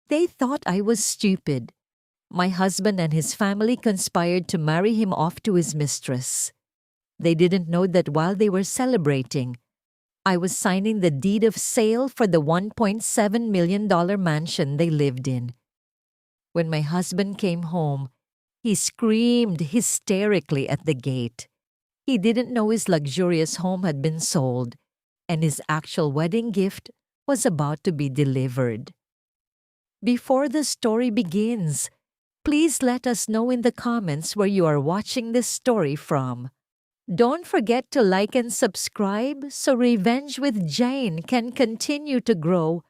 They thought I was stupid. My husband and his family conspired to marry him off to his mistress. They didn't know that while they were celebrating, I was signing the deed of sale for the $1.7 million mansion they lived in. When my husband came home, he screamed hysterically at the gate. He didn't know his luxurious home had been sold, and his actual wedding gift was about to be delivered. Before the story begins, please let us know in the comments where you are watching this story from. Don't forget to like and subscribe so Revenge with Jane can continue to grow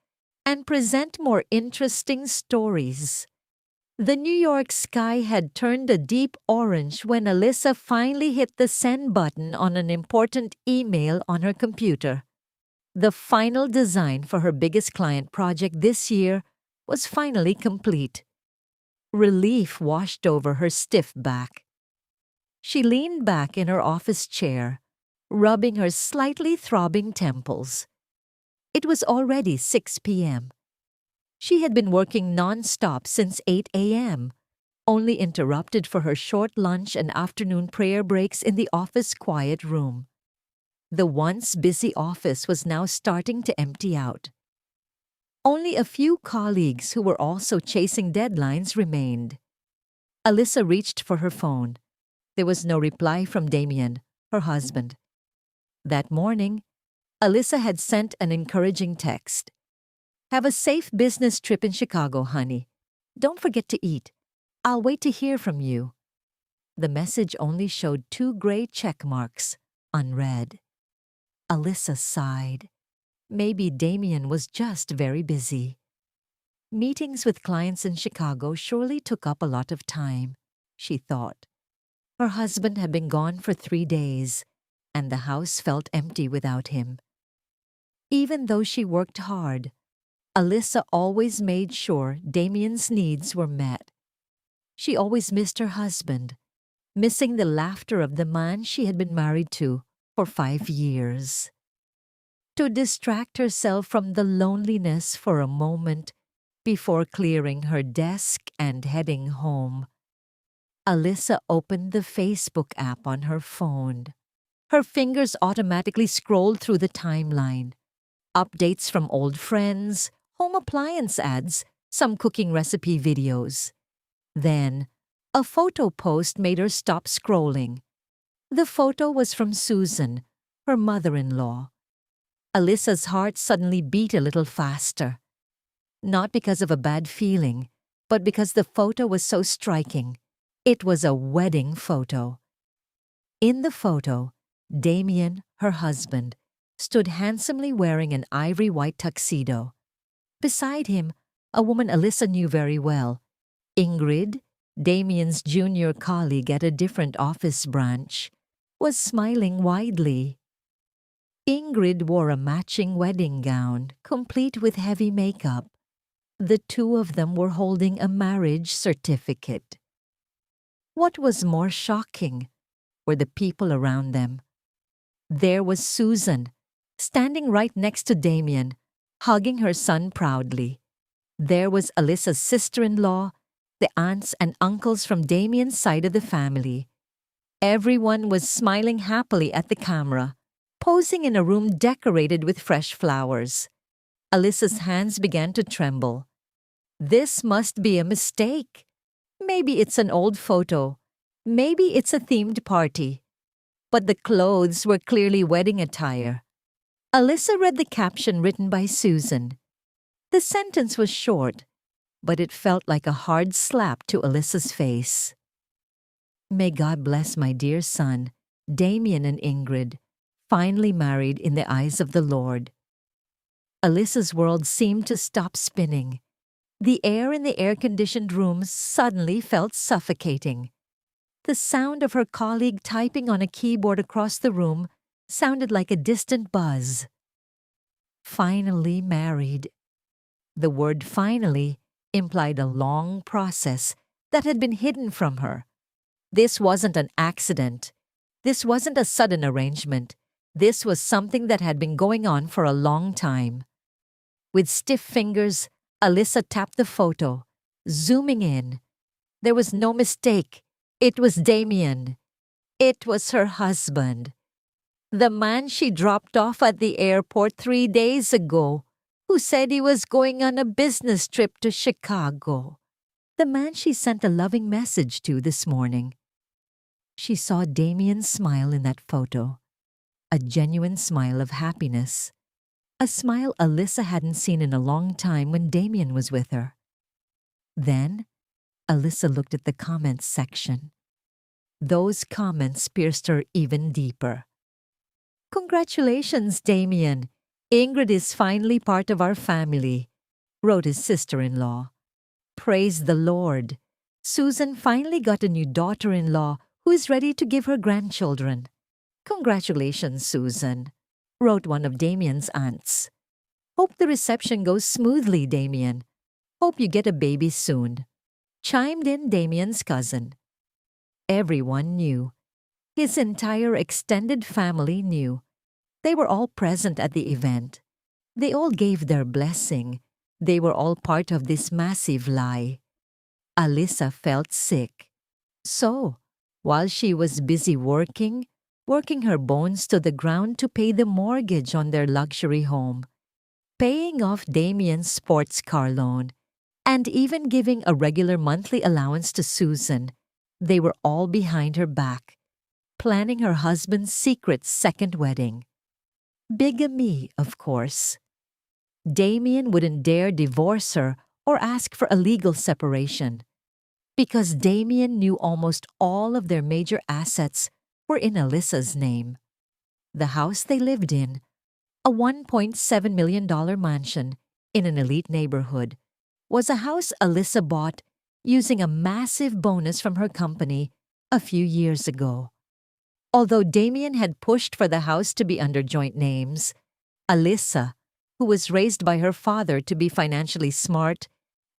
and present more interesting stories. The New York sky had turned a deep orange when Alyssa finally hit the send button on an important email on her computer. The final design for her biggest client project this year was finally complete. Relief washed over her stiff back. She leaned back in her office chair, rubbing her slightly throbbing temples. It was already 6 p.m. She had been working non-stop since 8 a.m., only interrupted for her short lunch and afternoon prayer breaks in the office quiet room. The once busy office was now starting to empty out. Only a few colleagues who were also chasing deadlines remained. Alyssa reached for her phone. There was no reply from Damien, her husband. That morning, Alyssa had sent an encouraging text. "Have a safe business trip in Chicago, honey. Don't forget to eat. I'll wait to hear from you." The message only showed 2 gray check marks, unread. Alyssa sighed. Maybe Damien was just very busy. Meetings with clients in Chicago surely took up a lot of time, she thought. Her husband had been gone for 3 days, and the house felt empty without him. Even though she worked hard, Alyssa always made sure Damien's needs were met. She always missed her husband, missing the laughter of the man she had been married to for 5 years. To distract herself from the loneliness for a moment before clearing her desk and heading home, Alyssa opened the Facebook app on her phone. Her fingers automatically scrolled through the timeline. Updates from old friends, home appliance ads, some cooking recipe videos. Then, a photo post made her stop scrolling. The photo was from Susan, her mother-in-law. Alyssa's heart suddenly beat a little faster. Not because of a bad feeling, but because the photo was so striking. It was a wedding photo. In the photo, Damien, her husband, stood handsomely wearing an ivory white tuxedo. Beside him, a woman Alyssa knew very well, Ingrid, Damien's junior colleague at a different office branch, was smiling widely. Ingrid wore a matching wedding gown, complete with heavy makeup. The 2 of them were holding a marriage certificate. What was more shocking were the people around them. There was Susan, standing right next to Damien, hugging her son proudly. There was Alyssa's sister-in-law, the aunts and uncles from Damien's side of the family. Everyone was smiling happily at the camera, posing in a room decorated with fresh flowers. Alyssa's hands began to tremble. This must be a mistake. Maybe it's an old photo. Maybe it's a themed party. But the clothes were clearly wedding attire. Alyssa read the caption written by Susan. The sentence was short, but it felt like a hard slap to Alyssa's face. "May God bless my dear son, Damien and Ingrid, finally married in the eyes of the Lord." Alyssa's world seemed to stop spinning. The air in the air-conditioned room suddenly felt suffocating. The sound of her colleague typing on a keyboard across the room sounded like a distant buzz. Finally married. The word finally implied a long process that had been hidden from her. This wasn't an accident. This wasn't a sudden arrangement. This was something that had been going on for a long time. With stiff fingers, Alyssa tapped the photo, zooming in. There was no mistake. It was Damien. It was her husband. The man she dropped off at the airport 3 days ago, who said he was going on a business trip to Chicago. The man she sent a loving message to this morning. She saw Damien's smile in that photo, a genuine smile of happiness, a smile Alyssa hadn't seen in a long time when Damien was with her. Then, Alyssa looked at the comments section. Those comments pierced her even deeper. "Congratulations, Damien. Ingrid is finally part of our family," wrote his sister-in-law. "Praise the Lord. Susan finally got a new daughter-in-law who is ready to give her grandchildren. Congratulations, Susan," wrote one of Damien's aunts. "Hope the reception goes smoothly, Damien. Hope you get a baby soon," chimed in Damien's cousin. Everyone knew. His entire extended family knew. They were all present at the event. They all gave their blessing. They were all part of this massive lie. Alyssa felt sick. So, while she was busy working her bones to the ground to pay the mortgage on their luxury home, paying off Damien's sports car loan, and even giving a regular monthly allowance to Susan, they were all behind her back, planning her husband's secret second wedding. Bigamy, of course. Damien wouldn't dare divorce her or ask for a legal separation, because Damien knew almost all of their major assets were in Alyssa's name. The house they lived in, a $1.7 million mansion in an elite neighborhood, was a house Alyssa bought using a massive bonus from her company a few years ago. Although Damien had pushed for the house to be under joint names, Alyssa, who was raised by her father to be financially smart,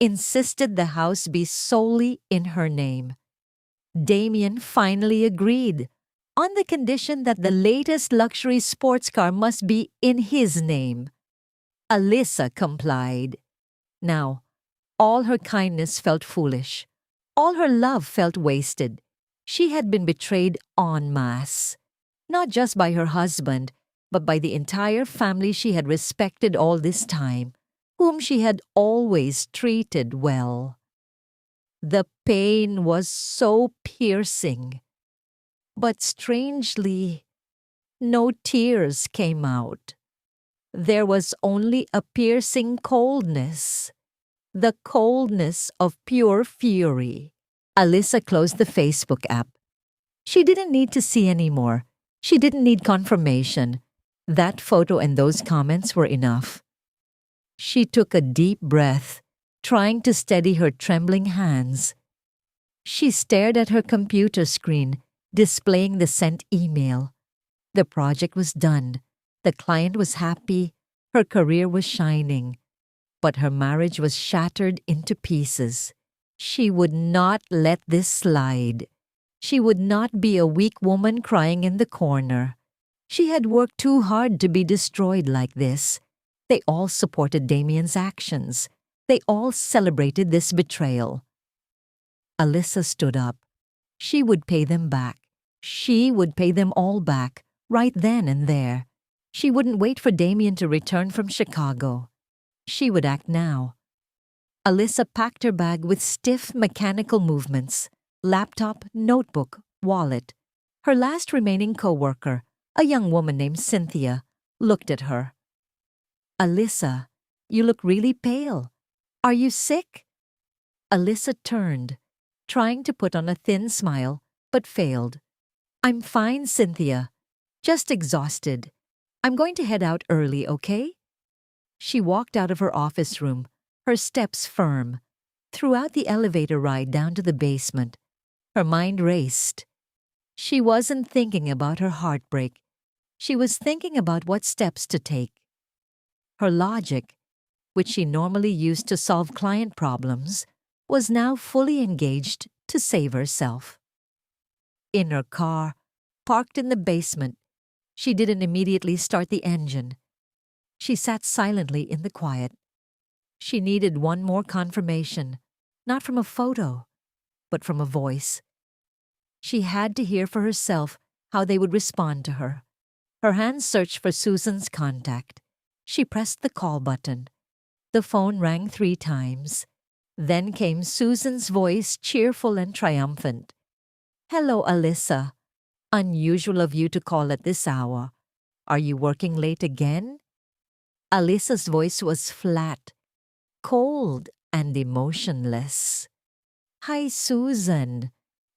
insisted the house be solely in her name. Damien finally agreed, on the condition that the latest luxury sports car must be in his name. Alyssa complied. Now, all her kindness felt foolish. All her love felt wasted. She had been betrayed en masse, not just by her husband, but by the entire family she had respected all this time, whom she had always treated well. The pain was so piercing. But strangely, no tears came out. There was only a piercing coldness, the coldness of pure fury. Alyssa closed the Facebook app. She didn't need to see any more. She didn't need confirmation. That photo and those comments were enough. She took a deep breath, trying to steady her trembling hands. She stared at her computer screen, displaying the sent email. The project was done. The client was happy. Her career was shining. But her marriage was shattered into pieces. She would not let this slide. She would not be a weak woman crying in the corner. She had worked too hard to be destroyed like this. They all supported Damien's actions. They all celebrated this betrayal. Alyssa stood up. She would pay them back. She would pay them all back, right then and there. She wouldn't wait for Damien to return from Chicago. She would act now. Alyssa packed her bag with stiff mechanical movements, laptop, notebook, wallet. Her last remaining co-worker, a young woman named Cynthia, looked at her. "Alyssa, you look really pale. Are you sick?" Alyssa turned, trying to put on a thin smile, but failed. "I'm fine, Cynthia. Just exhausted. I'm going to head out early, okay?" She walked out of her office room, her steps firm. Throughout the elevator ride down to the basement, her mind raced. She wasn't thinking about her heartbreak. She was thinking about what steps to take. Her logic, which she normally used to solve client problems, was now fully engaged to save herself. In her car, parked in the basement, she didn't immediately start the engine. She sat silently in the quiet. She needed one more confirmation, not from a photo, but from a voice. She had to hear for herself how they would respond to her. Her hands searched for Susan's contact. She pressed the call button. The phone rang 3 times. Then came Susan's voice, cheerful and triumphant. "Hello, Alyssa. Unusual of you to call at this hour. Are you working late again?" Alyssa's voice was flat, cold, and emotionless. "Hi, Susan.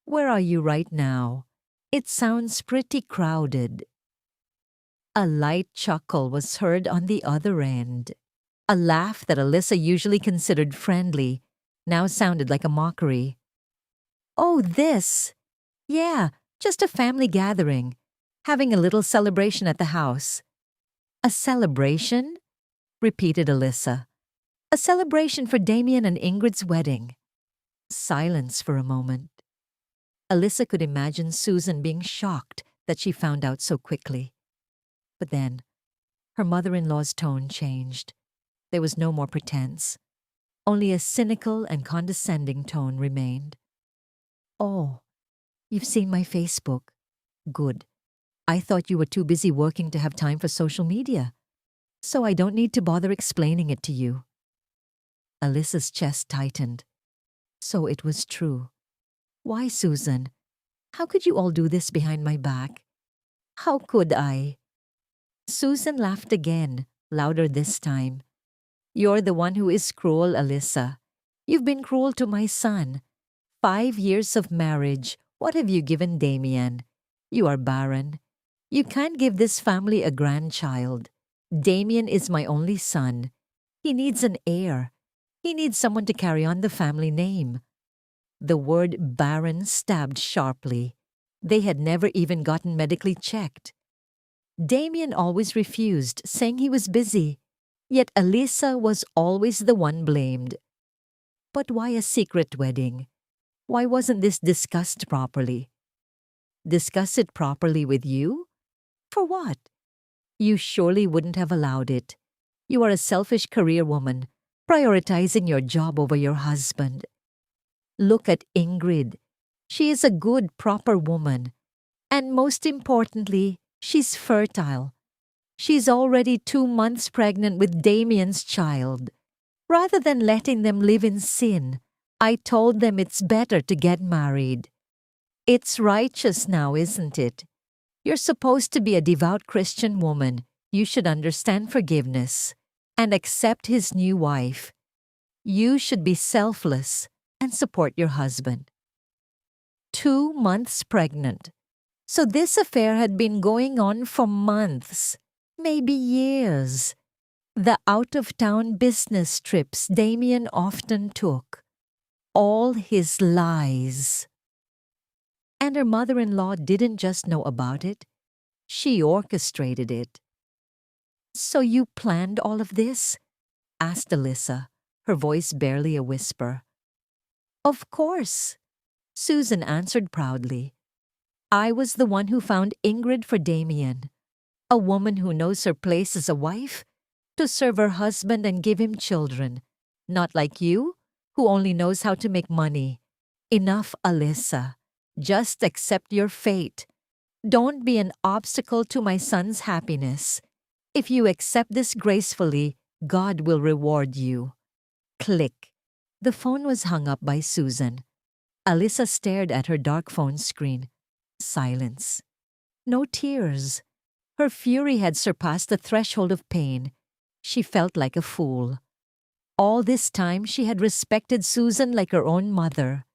Where are you right now? It sounds pretty crowded." A light chuckle was heard on the other end. A laugh that Alyssa usually considered friendly now sounded like a mockery. "Oh, this? Yeah, just a family gathering. Having a little celebration at the house." "A celebration?" repeated Alyssa. "A celebration for Damien and Ingrid's wedding." Silence for a moment. Alyssa could imagine Susan being shocked that she found out so quickly. But then, her mother-in-law's tone changed. There was no more pretense. Only a cynical and condescending tone remained. "Oh, you've seen my Facebook. Good. I thought you were too busy working to have time for social media, so I don't need to bother explaining it to you." Alyssa's chest tightened. So it was true. "Why, Susan? How could you all do this behind my back?" "How could I?" Susan laughed again, louder this time. "You're the one who is cruel, Alyssa. You've been cruel to my son. 5 years of marriage. What have you given Damien? You are barren. You can't give this family a grandchild. Damien is my only son. He needs an heir. He needs someone to carry on the family name." The word barren stabbed sharply. They had never even gotten medically checked. Damien always refused, saying he was busy. Yet Alyssa was always the one blamed. But why a secret wedding? Why wasn't this discussed properly? Discuss it properly with you? For what? You surely wouldn't have allowed it. You are a selfish career woman, prioritizing your job over your husband. Look at Ingrid. She is a good, proper woman. And most importantly, she's fertile. She's already 2 months pregnant with Damien's child. Rather than letting them live in sin, I told them it's better to get married. It's righteous now, isn't it? You're supposed to be a devout Christian woman. You should understand forgiveness and accept his new wife. You should be selfless and support your husband. 2 months pregnant. So this affair had been going on for months, maybe years. The out-of-town business trips Damien often took. All his lies. And her mother-in-law didn't just know about it. She orchestrated it. "So you planned all of this?" asked Alyssa, her voice barely a whisper. "Of course," Susan answered proudly. "I was the one who found Ingrid for Damien, a woman who knows her place as a wife, to serve her husband and give him children, not like you, who only knows how to make money. Enough, Alyssa. Just accept your fate. Don't be an obstacle to my son's happiness. If you accept this gracefully, God will reward you." Click. The phone was hung up by Susan. Alyssa stared at her dark phone screen. Silence. No tears. Her fury had surpassed the threshold of pain. She felt like a fool. All this time she had respected Susan like her own mother.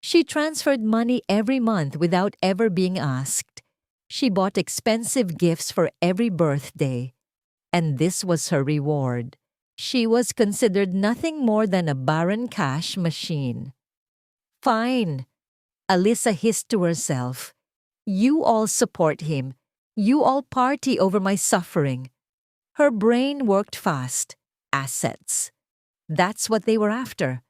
She transferred money every month without ever being asked. She bought expensive gifts for every birthday. And this was her reward. She was considered nothing more than a barren cash machine. "Fine," Alyssa hissed to herself. "You all support him. You all party over my suffering." Her brain worked fast. Assets. That's what they were after.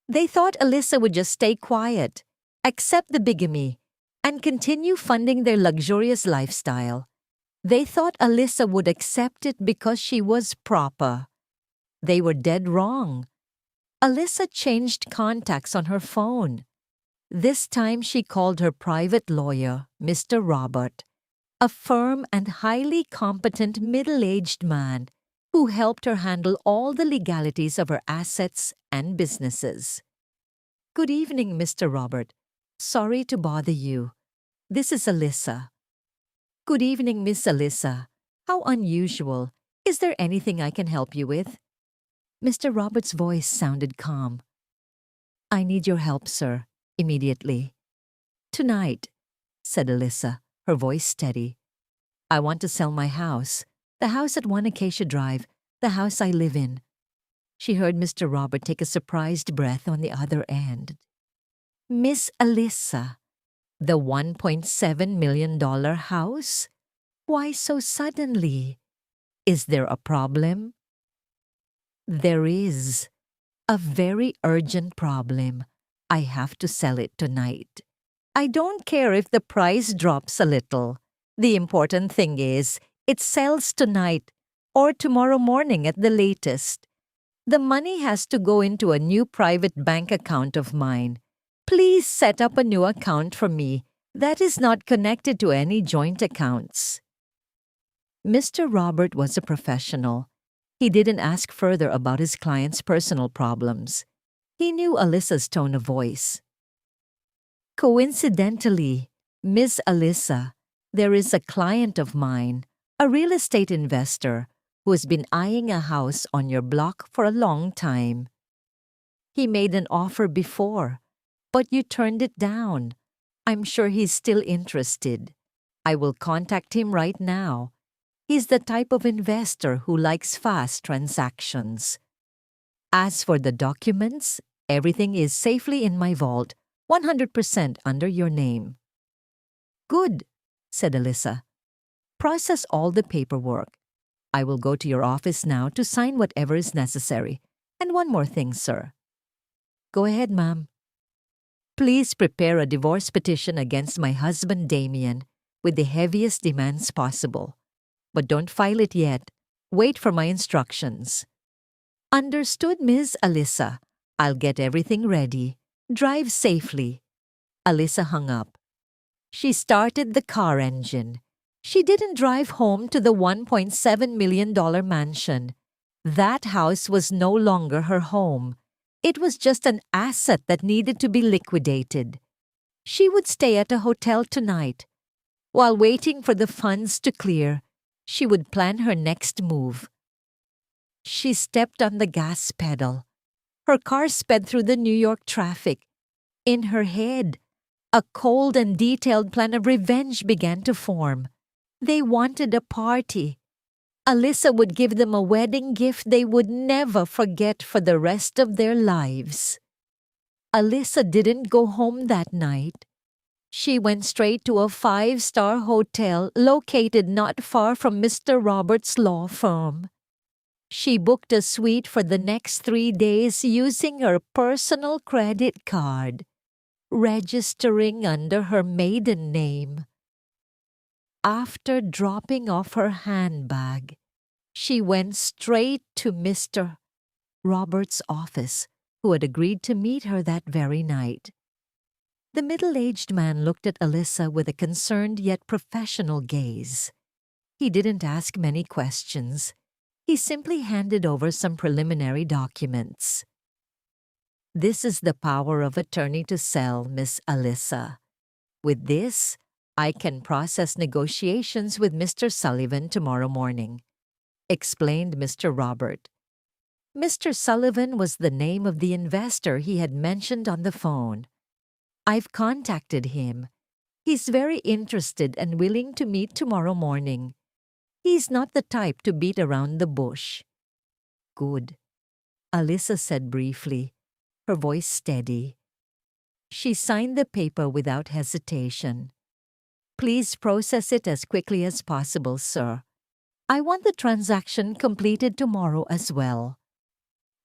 They thought Alyssa would just stay quiet, accept the bigamy, and continue funding their luxurious lifestyle. They thought Alyssa would accept it because she was proper. They were dead wrong. Alyssa changed contacts on her phone. This time she called her private lawyer, Mr. Robert, a firm and highly competent middle-aged man who helped her handle all the legalities of her assets and businesses. "Good evening, Mr. Robert. Sorry to bother you. This is Alyssa." "Good evening, Miss Alyssa. How unusual. Is there anything I can help you with?" Mr. Robert's voice sounded calm. "I need your help, sir, immediately." "Tonight," said Alyssa, her voice steady. "I want to sell my house, the house at 1 Acacia Drive, the house I live in." She heard Mr. Robert take a surprised breath on the other end. "Miss Alyssa, the $1.7 million house? Why so suddenly? Is there a problem?" "There is. A very urgent problem. I have to sell it tonight. I don't care if the price drops a little. The important thing is, it sells tonight or tomorrow morning at the latest. The money has to go into a new private bank account of mine. Please set up a new account for me that is not connected to any joint accounts." Mr. Robert was a professional. He didn't ask further about his client's personal problems. He knew Alyssa's tone of voice. "Coincidentally, Miss Alyssa, there is a client of mine, a real estate investor, who has been eyeing a house on your block for a long time. He made an offer before, but you turned it down. I'm sure he's still interested. I will contact him right now. He's the type of investor who likes fast transactions. As for the documents, everything is safely in my vault, 100% under your name." "Good," said Alyssa. "Process all the paperwork. I will go to your office now to sign whatever is necessary. And one more thing, sir." "Go ahead, ma'am." "Please prepare a divorce petition against my husband Damien with the heaviest demands possible. But don't file it yet. Wait for my instructions." "Understood, Miss Alyssa. I'll get everything ready. Drive safely." Alyssa hung up. She started the car engine. She didn't drive home to the $1.7 million mansion. That house was no longer her home. It was just an asset that needed to be liquidated. She would stay at a hotel tonight. While waiting for the funds to clear, she would plan her next move. She stepped on the gas pedal. Her car sped through the New York traffic. In her head, a cold and detailed plan of revenge began to form. They wanted a party. Alyssa would give them a wedding gift they would never forget for the rest of their lives. Alyssa didn't go home that night. She went straight to a 5-star hotel located not far from Mr. Roberts' law firm. She booked a suite for the next 3 days using her personal credit card, registering under her maiden name. After dropping off her handbag, she went straight to Mr. Roberts' office, who had agreed to meet her that very night. The middle-aged man looked at Alyssa with a concerned yet professional gaze. He didn't ask many questions. He simply handed over some preliminary documents. "This is the power of attorney to sell, Miss Alyssa. With this, I can process negotiations with Mr. Sullivan tomorrow morning," explained Mr. Robert. Mr. Sullivan was the name of the investor he had mentioned on the phone. "I've contacted him. He's very interested and willing to meet tomorrow morning. He's not the type to beat around the bush." "Good," Alyssa said briefly, her voice steady. She signed the paper without hesitation. "Please process it as quickly as possible, sir. I want the transaction completed tomorrow as well."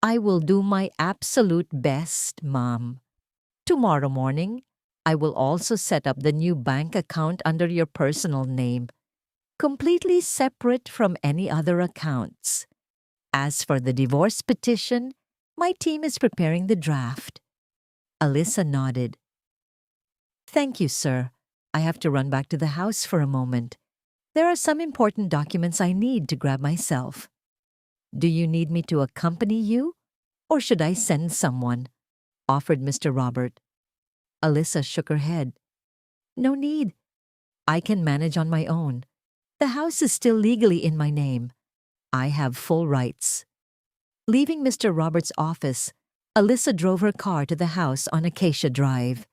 "I will do my absolute best, Mom. Tomorrow morning, I will also set up the new bank account under your personal name, completely separate from any other accounts. As for the divorce petition, my team is preparing the draft. Alyssa nodded. Thank you, sir. I have to run back to the house for a moment. There are some important documents I need to grab myself. Do you need me to accompany you? Or should I send someone? Offered Mr. Robert. Alyssa shook her head. No need. I can manage on my own. The house is still legally in my name. I have full rights. Leaving Mr. Roberts' office, Alyssa drove her car to the house on Acacia Drive.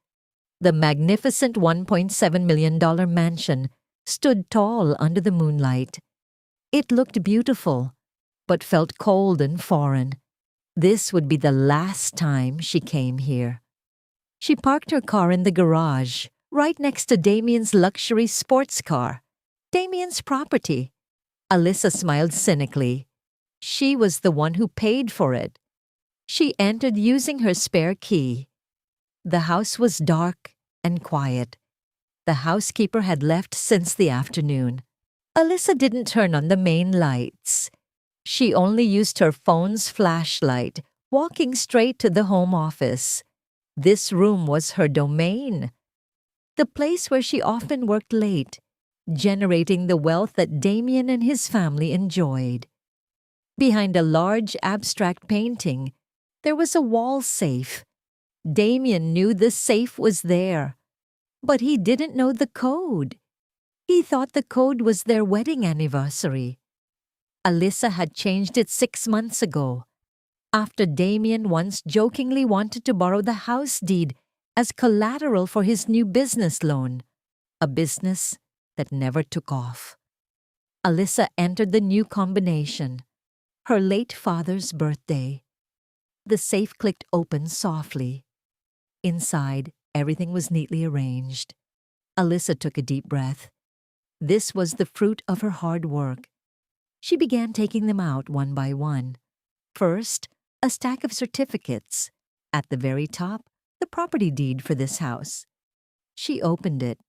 The magnificent $1.7 million mansion stood tall under the moonlight. It looked beautiful, but felt cold and foreign. This would be the last time she came here. She parked her car in the garage, right next to Damien's luxury sports car. Damien's property. Alyssa smiled cynically. She was the one who paid for it. She entered using her spare key. The house was dark and quiet. The housekeeper had left since the afternoon. Alyssa didn't turn on the main lights. She only used her phone's flashlight, walking straight to the home office. This room was her domain. The place where she often worked late, generating the wealth that Damien and his family enjoyed. Behind a large abstract painting, there was a wall safe. Damien knew the safe was there, but he didn't know the code. He thought the code was their wedding anniversary. Alyssa had changed it 6 months ago, after Damien once jokingly wanted to borrow the house deed as collateral for his new business loan, a business that never took off. Alyssa entered the new combination, her late father's birthday. The safe clicked open softly. Inside, everything was neatly arranged. Alyssa took a deep breath. This was the fruit of her hard work. She began taking them out one by one. First, a stack of certificates. At the very top, the property deed for this house. She opened it.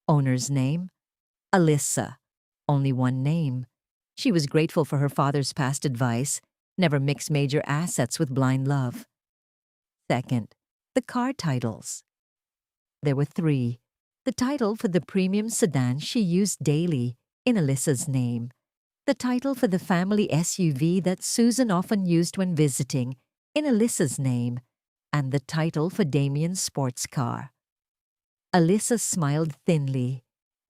Owner's name? Alyssa. Only one name. She was grateful for her father's past advice, never mix major assets with blind love. Second, the car titles. There were 3. The title for the premium sedan she used daily, in Alyssa's name. The title for the family SUV that Susan often used when visiting, in Alyssa's name. And the title for Damien's sports car. Alyssa smiled thinly.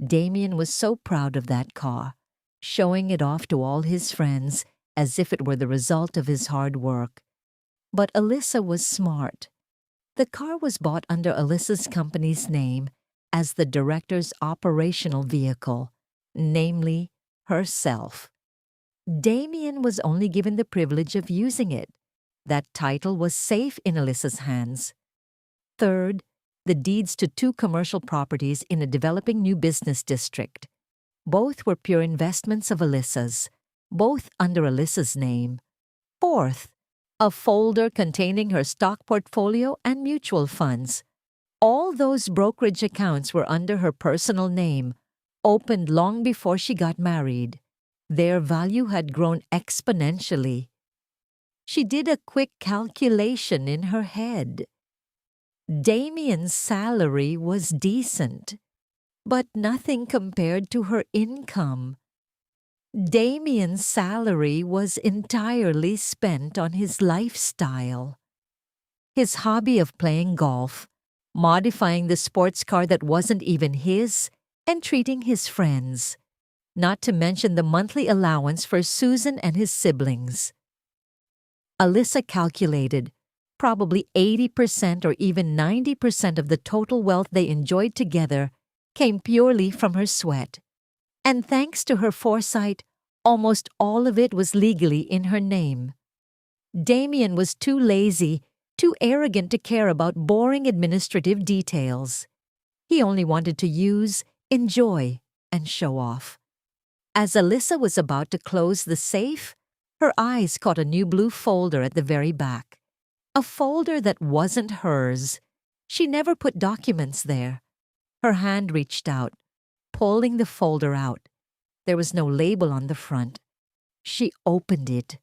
Damien was so proud of that car, showing it off to all his friends as if it were the result of his hard work. But Alyssa was smart. The car was bought under Alyssa's company's name as the director's operational vehicle, namely herself. Damien was only given the privilege of using it. That title was safe in Alyssa's hands. Third, the deeds to 2 commercial properties in a developing new business district. Both were pure investments of Alyssa's, both under Alyssa's name. Fourth, a folder containing her stock portfolio and mutual funds. All those brokerage accounts were under her personal name, opened long before she got married. Their value had grown exponentially. She did a quick calculation in her head. Damien's salary was decent, but nothing compared to her income. Damien's salary was entirely spent on his lifestyle. His hobby of playing golf, modifying the sports car that wasn't even his, and treating his friends. Not to mention the monthly allowance for Susan and his siblings. Alyssa calculated, probably 80% or even 90% of the total wealth they enjoyed together came purely from her sweat. And thanks to her foresight, almost all of it was legally in her name. Damien was too lazy, too arrogant to care about boring administrative details. He only wanted to use, enjoy, and show off. As Alyssa was about to close the safe, her eyes caught a new blue folder at the very back. A folder that wasn't hers. She never put documents there. Her hand reached out, pulling the folder out. There was no label on the front. She opened it.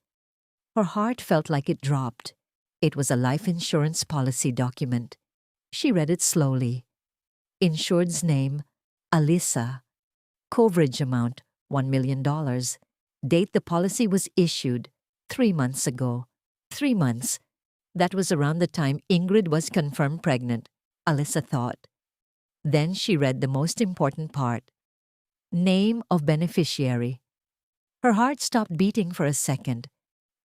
Her heart felt like it dropped. It was a life insurance policy document. She read it slowly. Insured's name, Alyssa. Coverage amount, $1 million. Date the policy was issued, 3 months ago. 3 months. That was around the time Ingrid was confirmed pregnant, Alyssa thought. Then she read the most important part. Name of beneficiary. Her heart stopped beating for a second.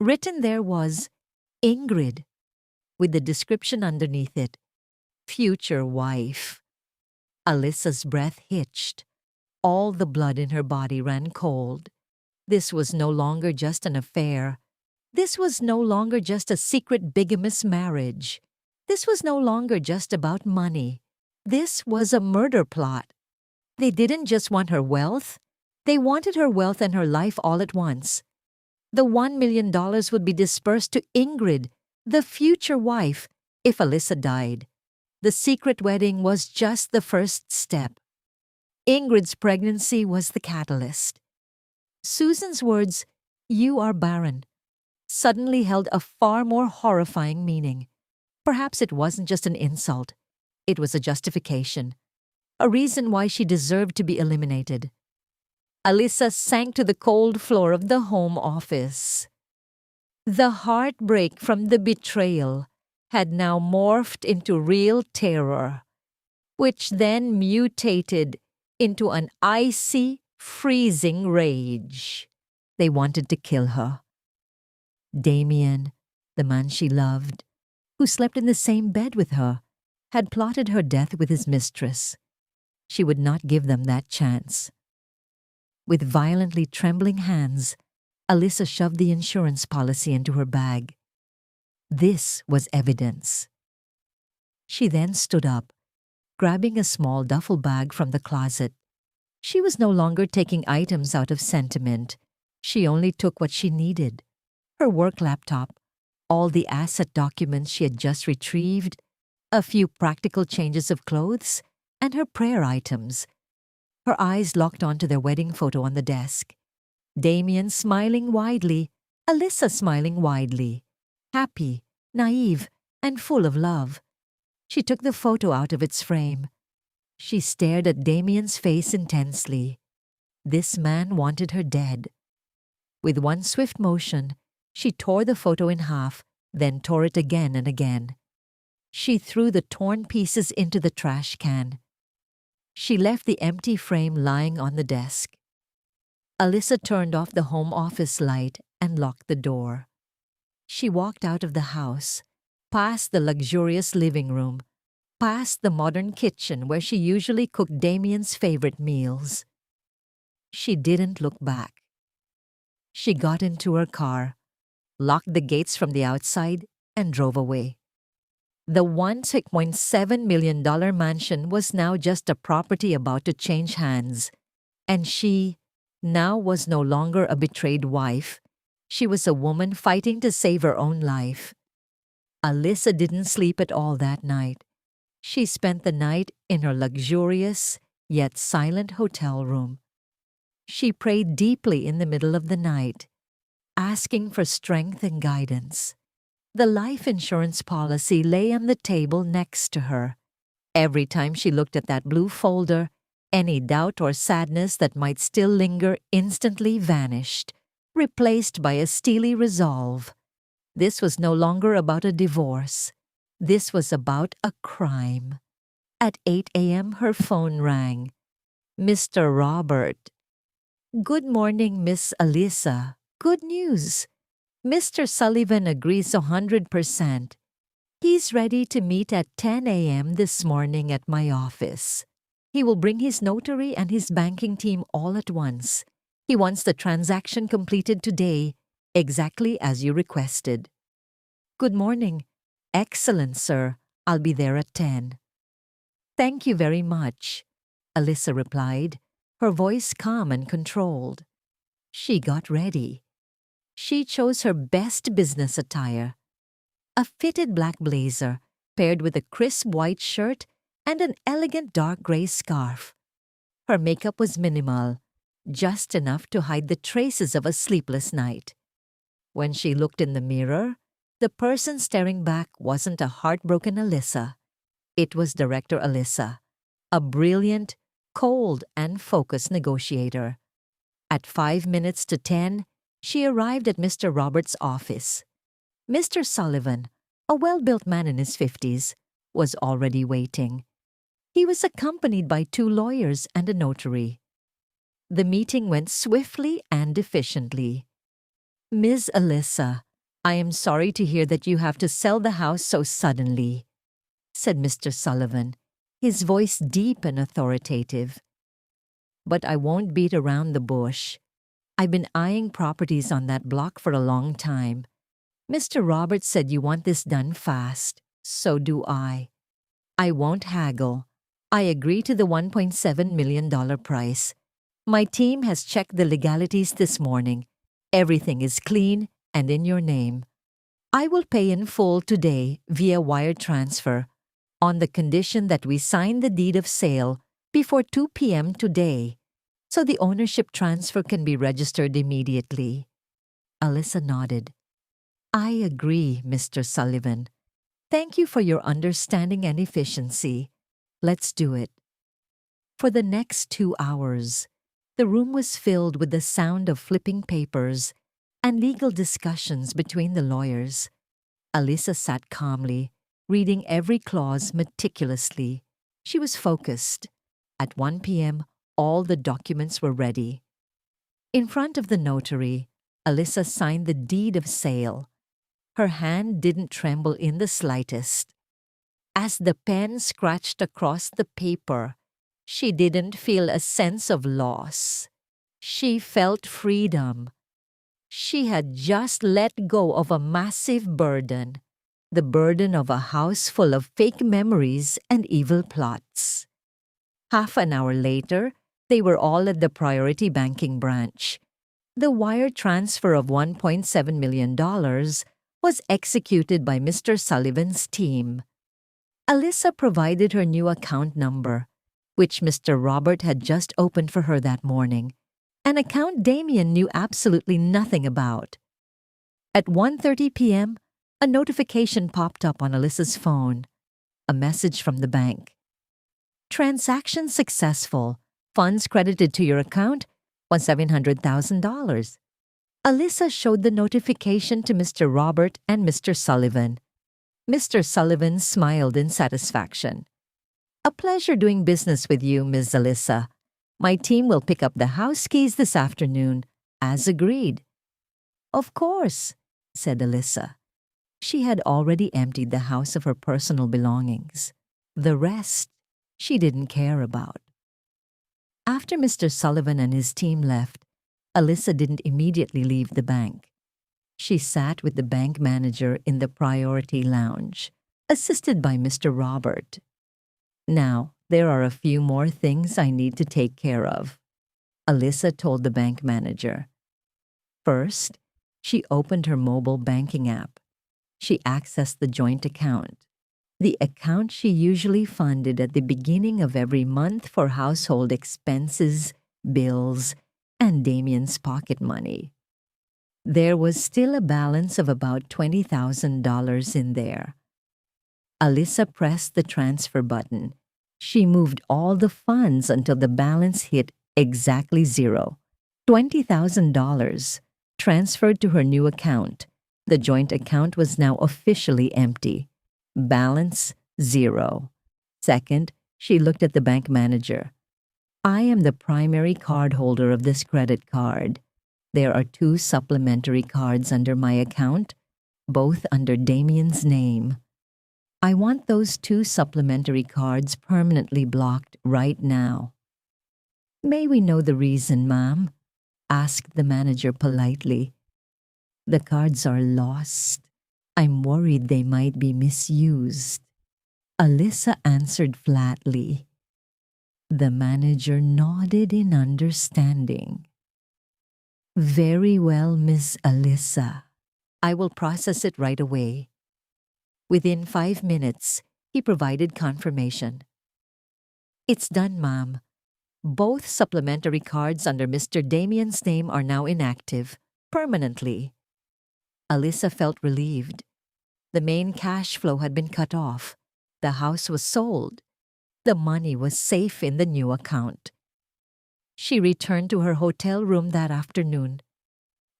Written there was Ingrid, with the description underneath it. Future wife. Alyssa's breath hitched. All the blood in her body ran cold. This was no longer just an affair. This was no longer just a secret bigamous marriage. This was no longer just about money. This was a murder plot. They didn't just want her wealth. They wanted her wealth and her life all at once. The $1 million would be dispersed to Ingrid, the future wife, if Alyssa died. The secret wedding was just the first step. Ingrid's pregnancy was the catalyst. Susan's words, "You are barren," suddenly held a far more horrifying meaning. Perhaps it wasn't just an insult. It was a justification. A reason why she deserved to be eliminated. Alyssa sank to the cold floor of the home office. The heartbreak from the betrayal had now morphed into real terror, which then mutated into an icy, freezing rage. They wanted to kill her. Damien, the man she loved, who slept in the same bed with her, had plotted her death with his mistress. She would not give them that chance. With violently trembling hands, Alyssa shoved the insurance policy into her bag. This was evidence. She then stood up, grabbing a small duffel bag from the closet. She was no longer taking items out of sentiment. She only took what she needed. Her work laptop, all the asset documents she had just retrieved, a few practical changes of clothes, and her prayer items. Her eyes locked onto their wedding photo on the desk. Damien smiling widely, Alyssa smiling widely. Happy, naive, and full of love. She took the photo out of its frame. She stared at Damien's face intensely. This man wanted her dead. With one swift motion, she tore the photo in half, then tore it again and again. She threw the torn pieces into the trash can. She left the empty frame lying on the desk. Alyssa turned off the home office light and locked the door. She walked out of the house, past the luxurious living room, past the modern kitchen where she usually cooked Damien's favorite meals. She didn't look back. She got into her car, locked the gates from the outside, and drove away. The $1.7 million mansion was now just a property about to change hands, and she now was no longer a betrayed wife. She was a woman fighting to save her own life. Alyssa didn't sleep at all that night. She spent the night in her luxurious yet silent hotel room. She prayed deeply in the middle of the night, asking for strength and guidance. The life insurance policy lay on the table next to her. Every time she looked at that blue folder, any doubt or sadness that might still linger instantly vanished, replaced by a steely resolve. This was no longer about a divorce. This was about a crime. At 8 a.m. her phone rang. Mr. Robert. "Good morning, Miss Alyssa. Good news. Mr. Sullivan agrees 100%. He's ready to meet at 10 a.m. this morning at my office. He will bring his notary and his banking team all at once. He wants the transaction completed today, exactly as you requested." "Good morning. Excellent, sir. I'll be there at 10. "Thank you very much," Alyssa replied, her voice calm and controlled. She got ready. She chose her best business attire. A fitted black blazer, paired with a crisp white shirt and an elegant dark gray scarf. Her makeup was minimal, just enough to hide the traces of a sleepless night. When she looked in the mirror, the person staring back wasn't a heartbroken Alyssa. It was Director Alyssa, a brilliant, cold, and focused negotiator. At 5 minutes to 10, she arrived at Mr. Roberts' office. Mr. Sullivan, a well-built man in his 50s, was already waiting. He was accompanied by 2 lawyers and a notary. The meeting went swiftly and efficiently. "Ms. Alyssa, I am sorry to hear that you have to sell the house so suddenly," said Mr. Sullivan, his voice deep and authoritative. "But I won't beat around the bush. I've been eyeing properties on that block for a long time. Mr. Roberts said you want this done fast. So do I. I won't haggle. I agree to the $1.7 million price. My team has checked the legalities this morning. Everything is clean and in your name. I will pay in full today via wire transfer on the condition that we sign the deed of sale before 2 p.m. today, so the ownership transfer can be registered immediately." Alyssa nodded. "I agree, Mr. Sullivan. Thank you for your understanding and efficiency. Let's do it." For the next 2 hours, the room was filled with the sound of flipping papers and legal discussions between the lawyers. Alyssa sat calmly, reading every clause meticulously. She was focused. At 1 p.m., all the documents were ready. In front of the notary, Alyssa signed the deed of sale. Her hand didn't tremble in the slightest. As the pen scratched across the paper, she didn't feel a sense of loss. She felt freedom. She had just let go of a massive burden, the burden of a house full of fake memories and evil plots. Half an hour later, they were all at the Priority Banking branch. The wire transfer of $1.7 million was executed by Mr. Sullivan's team. Alyssa provided her new account number, which Mr. Robert had just opened for her that morning, an account Damien knew absolutely nothing about. At 1:30 p.m., a notification popped up on Alyssa's phone. A message from the bank. "Transaction successful. Funds credited to your account, $700,000. Alyssa showed the notification to Mr. Robert and Mr. Sullivan. Mr. Sullivan smiled in satisfaction. "A pleasure doing business with you, Ms. Alyssa. My team will pick up the house keys this afternoon, as agreed." "Of course," said Alyssa. She had already emptied the house of her personal belongings. The rest she didn't care about. After Mr. Sullivan and his team left, Alyssa didn't immediately leave the bank. She sat with the bank manager in the Priority Lounge, assisted by Mr. Robert. "Now, there are a few more things I need to take care of," Alyssa told the bank manager. First, she opened her mobile banking app. She accessed the joint account, the account she usually funded at the beginning of every month for household expenses, bills, and Damien's pocket money. There was still a balance of about $20,000 in there. Alyssa pressed the transfer button. She moved all the funds until the balance hit exactly zero. $20,000 transferred to her new account. The joint account was now officially empty. Balance zero. Second, she looked at the bank manager. "I am the primary cardholder of this credit card. There are 2 supplementary cards under my account, both under Damien's name. I want those 2 supplementary cards permanently blocked right now." "May we know the reason, ma'am?" asked the manager politely. "The cards are lost. I'm worried they might be misused," Alyssa answered flatly. The manager nodded in understanding. "Very well, Miss Alyssa. I will process it right away." Within 5 minutes, he provided confirmation. "It's done, ma'am. Both supplementary cards under Mr. Damien's name are now inactive, permanently." Alyssa felt relieved. The main cash flow had been cut off. The house was sold. The money was safe in the new account. She returned to her hotel room that afternoon.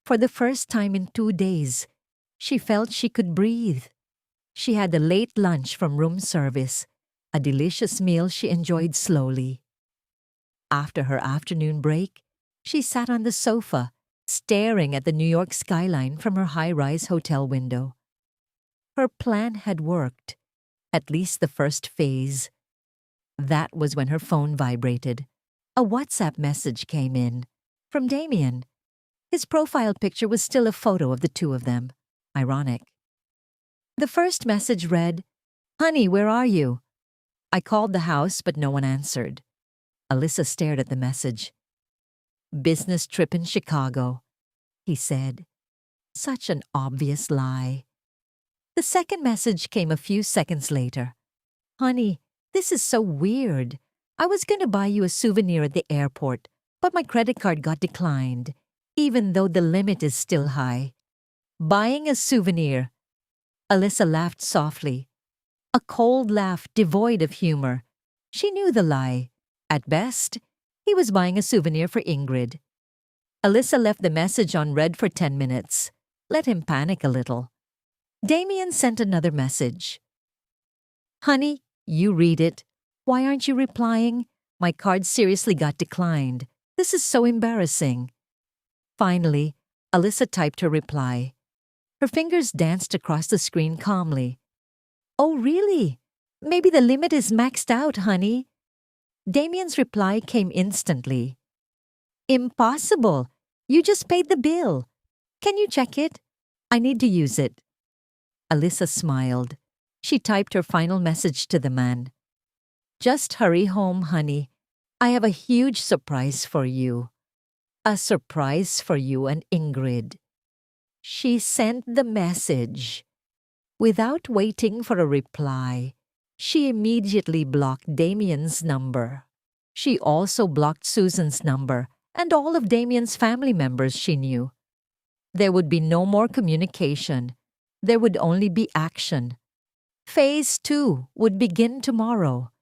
For the first time in 2 days, she felt she could breathe. She had a late lunch from room service, a delicious meal she enjoyed slowly. After her afternoon break, she sat on the sofa, staring at the New York skyline from her high-rise hotel window. Her plan had worked, at least the first phase. That was when her phone vibrated. A WhatsApp message came in from Damien. His profile picture was still a photo of the two of them. Ironic. The first message read, "Honey, where are you?" I called the house, but no one answered. Alyssa stared at the message. "Business trip in Chicago," he said. Such an obvious lie. The second message came a few seconds later. "Honey, this is so weird. I was going to buy you a souvenir at the airport, but my credit card got declined, even though the limit is still high." Buying a souvenir. Alyssa laughed softly. A cold laugh devoid of humor. She knew the lie. At best, he was buying a souvenir for Ingrid. Alyssa left the message on read for 10 minutes. Let him panic a little. Damien sent another message. "Honey, you read it. Why aren't you replying? My card seriously got declined. This is so embarrassing." Finally, Alyssa typed her reply. Her fingers danced across the screen calmly. "Oh, really? Maybe the limit is maxed out, honey." Damien's reply came instantly. "Impossible. You just paid the bill. Can you check it? I need to use it." Alyssa smiled. She typed her final message to the man. "Just hurry home, honey. I have a huge surprise for you. A surprise for you and Ingrid." She sent the message. Without waiting for a reply, she immediately blocked Damien's number. She also blocked Susan's number and all of Damien's family members she knew. There would be no more communication. There would only be action. Phase 2 would begin tomorrow,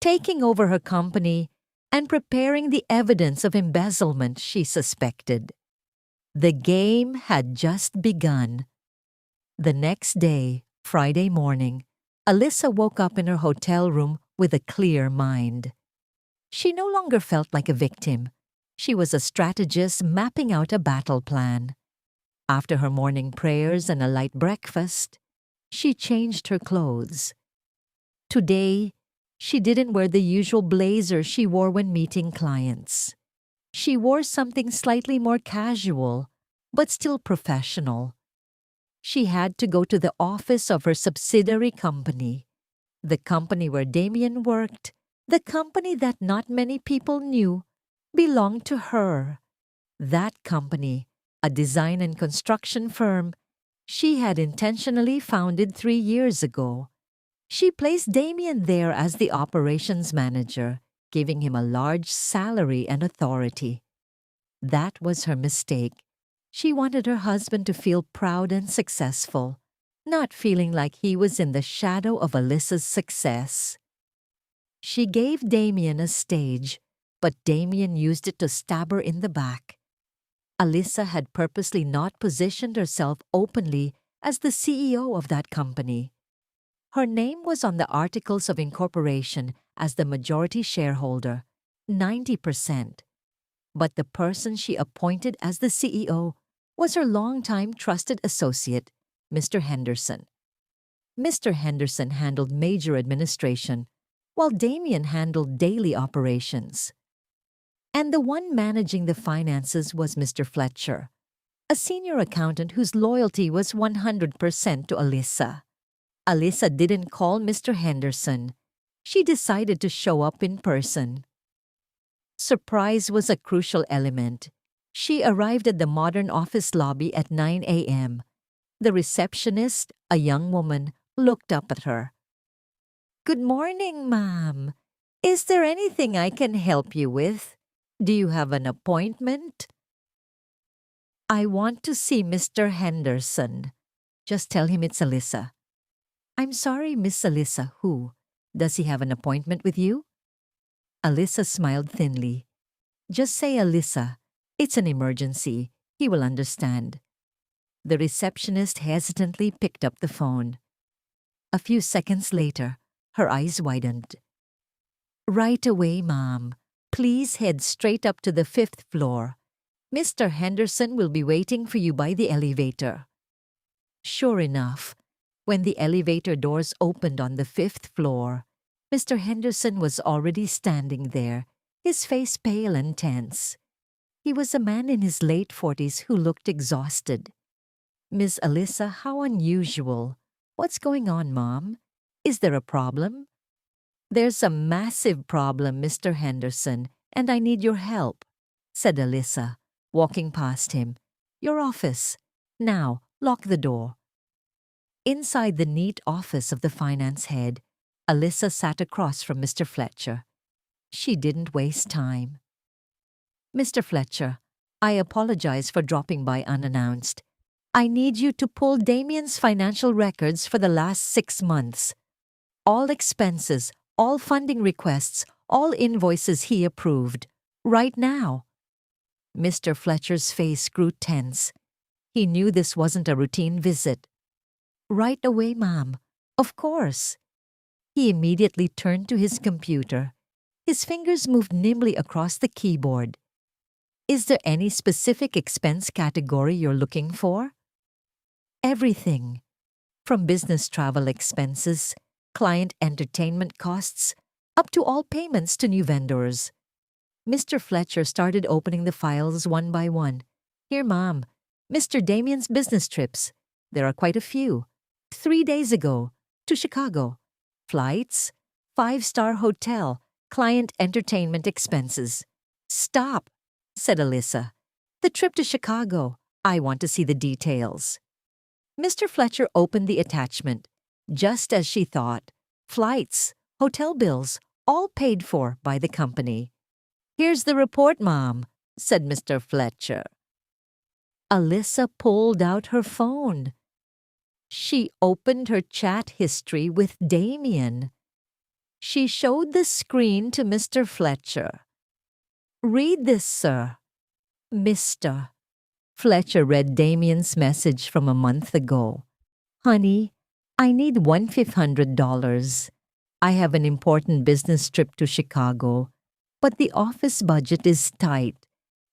taking over her company and preparing the evidence of embezzlement she suspected. The game had just begun. The next day, Friday morning, Alyssa woke up in her hotel room with a clear mind. She no longer felt like a victim. She was a strategist mapping out a battle plan. After her morning prayers and a light breakfast, she changed her clothes. Today, she didn't wear the usual blazer she wore when meeting clients. She wore something slightly more casual, but still professional. She had to go to the office of her subsidiary company, the company where Damien worked, the company that not many people knew, belonged to her. That company, a design and construction firm, she had intentionally founded 3 years ago. She placed Damien there as the operations manager, giving him a large salary and authority. That was her mistake. She wanted her husband to feel proud and successful, not feeling like he was in the shadow of Alyssa's success. She gave Damien a stage, but Damien used it to stab her in the back. Alyssa had purposely not positioned herself openly as the CEO of that company. Her name was on the articles of incorporation as the majority shareholder, 90%. But the person she appointed as the CEO was her longtime trusted associate, Mr. Henderson. Mr. Henderson handled major administration, while Damien handled daily operations. And the one managing the finances was Mr. Fletcher, a senior accountant whose loyalty was 100% to Alyssa. Alyssa didn't call Mr. Henderson. She decided to show up in person. Surprise was a crucial element. She arrived at the modern office lobby at 9 a.m. The receptionist, a young woman, looked up at her. "Good morning, ma'am. Is there anything I can help you with? Do you have an appointment?" "I want to see Mr. Henderson," Just tell him it's Alyssa. I'm sorry, Miss Alyssa. Who? Does he have an appointment with you? Alyssa smiled thinly. Just say Alyssa. It's an emergency. He will understand. The receptionist hesitantly picked up the phone. A few seconds later, her eyes widened. Right away, Mom. Please head straight up to the 5th floor. Mr. Henderson will be waiting for you by the elevator. Sure enough, when the elevator doors opened on the 5th floor, Mr. Henderson was already standing there, his face pale and tense. He was a man in his late 40s who looked exhausted. Miss Alyssa, how unusual. What's going on, Mom? Is there a problem? There's a massive problem, Mr. Henderson, and I need your help, said Alyssa, walking past him. Your office. Now, lock the door. Inside the neat office of the finance head, Alyssa sat across from Mr. Fletcher. She didn't waste time. Mr. Fletcher, I apologize for dropping by unannounced. I need you to pull Damien's financial records for the last 6 months. All expenses, all funding requests, all invoices he approved. Right now. Mr. Fletcher's face grew tense. He knew this wasn't a routine visit. Right away, Ma'am. Of course. He immediately turned to his computer. His fingers moved nimbly across the keyboard. Is there any specific expense category you're looking for? Everything. From business travel expenses, client entertainment costs, up to all payments to new vendors. Mr. Fletcher started opening the files one by one. Here, Mom. Mr. Damien's business trips. There are quite a few. 3 days ago, to Chicago. Flights, 5-star hotel, client entertainment expenses. Stop, said Alyssa. The trip to Chicago. I want to see the details. Mr. Fletcher opened the attachment. Just as she thought. Flights, hotel bills, all paid for by the company. Here's the report, Mom, said Mr. Fletcher. Alyssa pulled out her phone. She opened her chat history with Damien. She showed the screen to Mr. Fletcher. Read this, sir. Mr. Fletcher read Damien's message from a month ago. Honey, I need $1,500. I have an important business trip to Chicago, but the office budget is tight.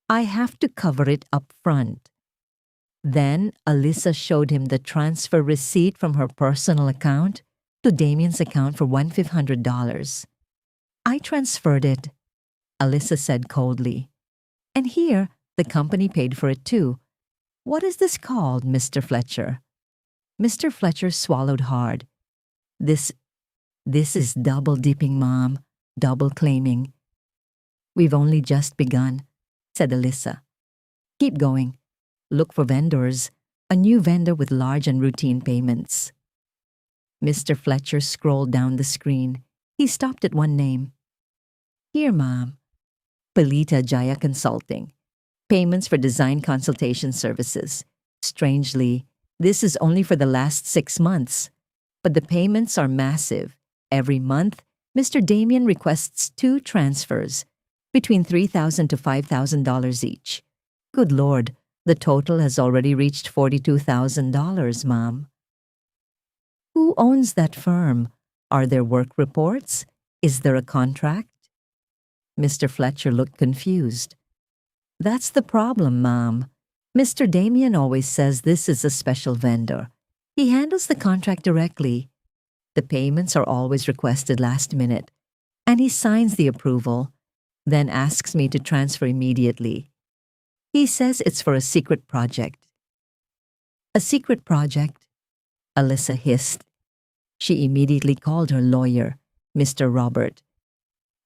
I have to cover it up front. Then Alyssa showed him the transfer receipt from her personal account to Damien's account for $1,500. I transferred it, Alyssa said coldly. And here, the company paid for it too. What is this called, Mr. Fletcher? Mr. Fletcher swallowed hard. This is double-dipping, Mom, double-claiming. We've only just begun, said Alyssa. Keep going. Look for vendors, a new vendor with large and routine payments. Mr. Fletcher scrolled down the screen. He stopped at one name. Here, Mom. Pelita Jaya Consulting. Payments for design consultation services. Strangely, this is only for the last 6 months. But the payments are massive. Every month, Mr. Damien requests 2 transfers, between $3,000 to $5,000 each. Good Lord, the total has already reached $42,000, Mom. Who owns that firm? Are there work reports? Is there a contract? Mr. Fletcher looked confused. That's the problem, Mom. Mr. Damien always says this is a special vendor. He handles the contract directly. The payments are always requested last minute, and he signs the approval, then asks me to transfer immediately. He says it's for a secret project. A secret project? Alyssa hissed. She immediately called her lawyer, Mr. Robert.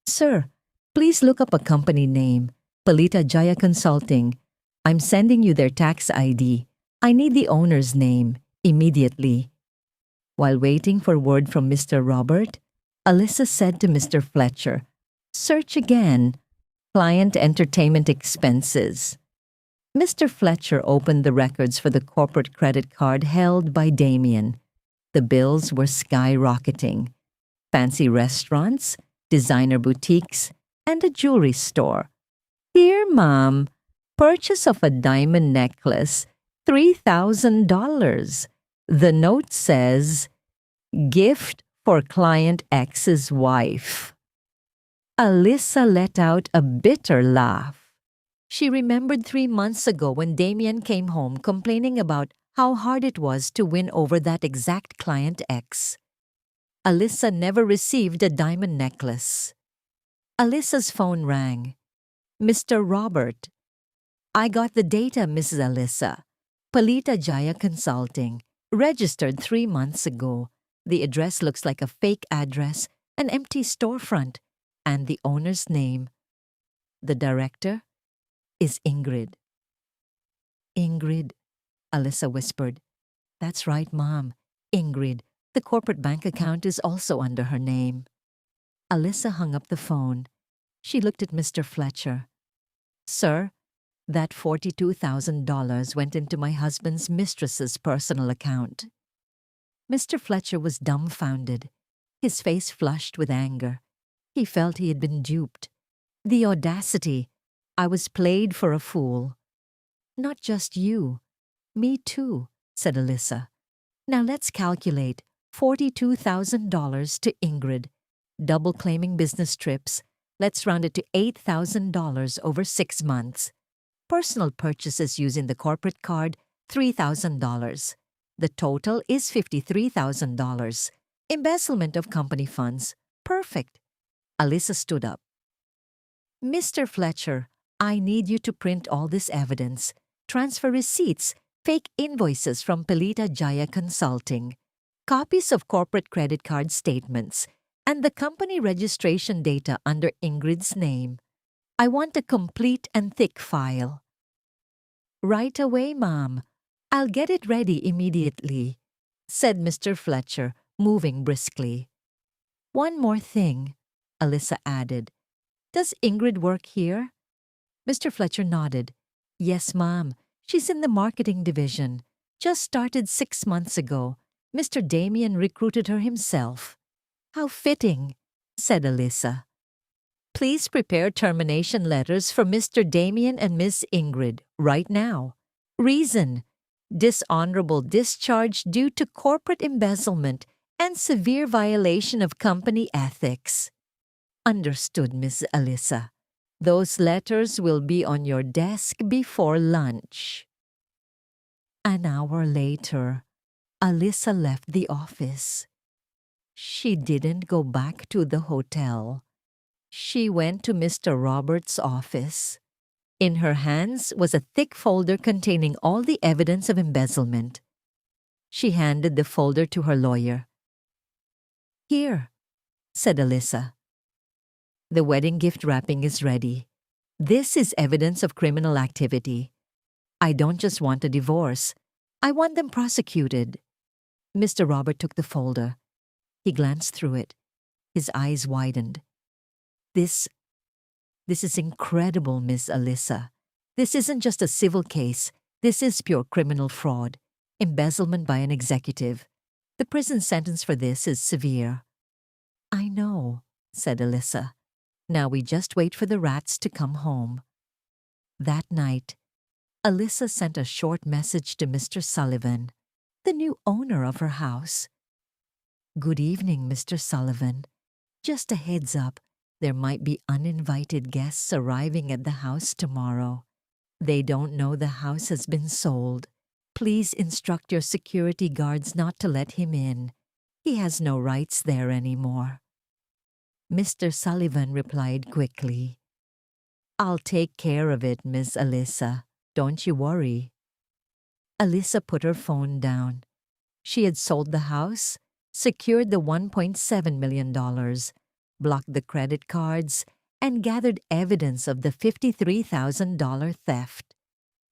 Sir, please look up a company name, Pelita Jaya Consulting. I'm sending you their tax ID. I need the owner's name, immediately. While waiting for word from Mr. Robert, Alyssa said to Mr. Fletcher, Search again. Client entertainment expenses. Mr. Fletcher opened the records for the corporate credit card held by Damien. The bills were skyrocketing. Fancy restaurants, designer boutiques, and a jewelry store. Here, Mom, purchase of a diamond necklace, $3,000. The note says, gift for client X's wife. Alyssa let out a bitter laugh. She remembered 3 months ago when Damien came home complaining about how hard it was to win over that exact client X. Alyssa never received a diamond necklace. Alyssa's phone rang. Mr. Robert. I got the data, Mrs. Alyssa. Palita Jaya Consulting. Registered 3 months ago. The address looks like a fake address, an empty storefront, and the owner's name. The director is Ingrid. Ingrid, Alyssa whispered. That's right, Mom. Ingrid. The corporate bank account is also under her name. Alyssa hung up the phone. She looked at Mr. Fletcher. Sir, that $42,000 went into my husband's mistress's personal account. Mr. Fletcher was dumbfounded. His face flushed with anger. He felt he had been duped. The audacity. I was played for a fool. Not just you. Me too, said Alyssa. Now let's calculate $42,000 to Ingrid. Double claiming business trips. Let's round it to $8,000 over 6 months. Personal purchases using the corporate card, $3,000. The total is $53,000. Embezzlement of company funds. Perfect. Alyssa stood up. Mr. Fletcher, I need you to print all this evidence. Transfer receipts, fake invoices from Palita Jaya Consulting, copies of corporate credit card statements, and the company registration data under Ingrid's name. I want a complete and thick file. Right away, Mom. I'll get it ready immediately, said Mr. Fletcher, moving briskly. One more thing, Alyssa added. Does Ingrid work here? Mr. Fletcher nodded. Yes, Mom. She's in the marketing division. Just started 6 months ago. Mr. Damien recruited her himself. How fitting, said Alyssa. Please prepare termination letters for Mr. Damien and Miss Ingrid right now. Reason: dishonorable discharge due to corporate embezzlement and severe violation of company ethics. Understood, Miss Alyssa. Those letters will be on your desk before lunch. An hour later, Alyssa left the office. She didn't go back to the hotel. She went to Mr. Roberts' office. In her hands was a thick folder containing all the evidence of embezzlement. She handed the folder to her lawyer. Here, said Alyssa. The wedding gift wrapping is ready. This is evidence of criminal activity. I don't just want a divorce. I want them prosecuted. Mr. Robert took the folder. He glanced through it. His eyes widened. This is incredible, Miss Alyssa. This isn't just a civil case. This is pure criminal fraud. Embezzlement by an executive. The prison sentence for this is severe. I know, said Alyssa. Now we just wait for the rats to come home. That night, Alyssa sent a short message to Mr. Sullivan, the new owner of her house. Good evening, Mr. Sullivan. Just a heads up, there might be uninvited guests arriving at the house tomorrow. They don't know the house has been sold. Please instruct your security guards not to let him in. He has no rights there anymore. Mr. Sullivan replied quickly, I'll take care of it, Miss Alyssa. Don't you worry. Alyssa put her phone down. She had sold the house, secured the $1.7 million, blocked the credit cards, and gathered evidence of the $53,000 theft.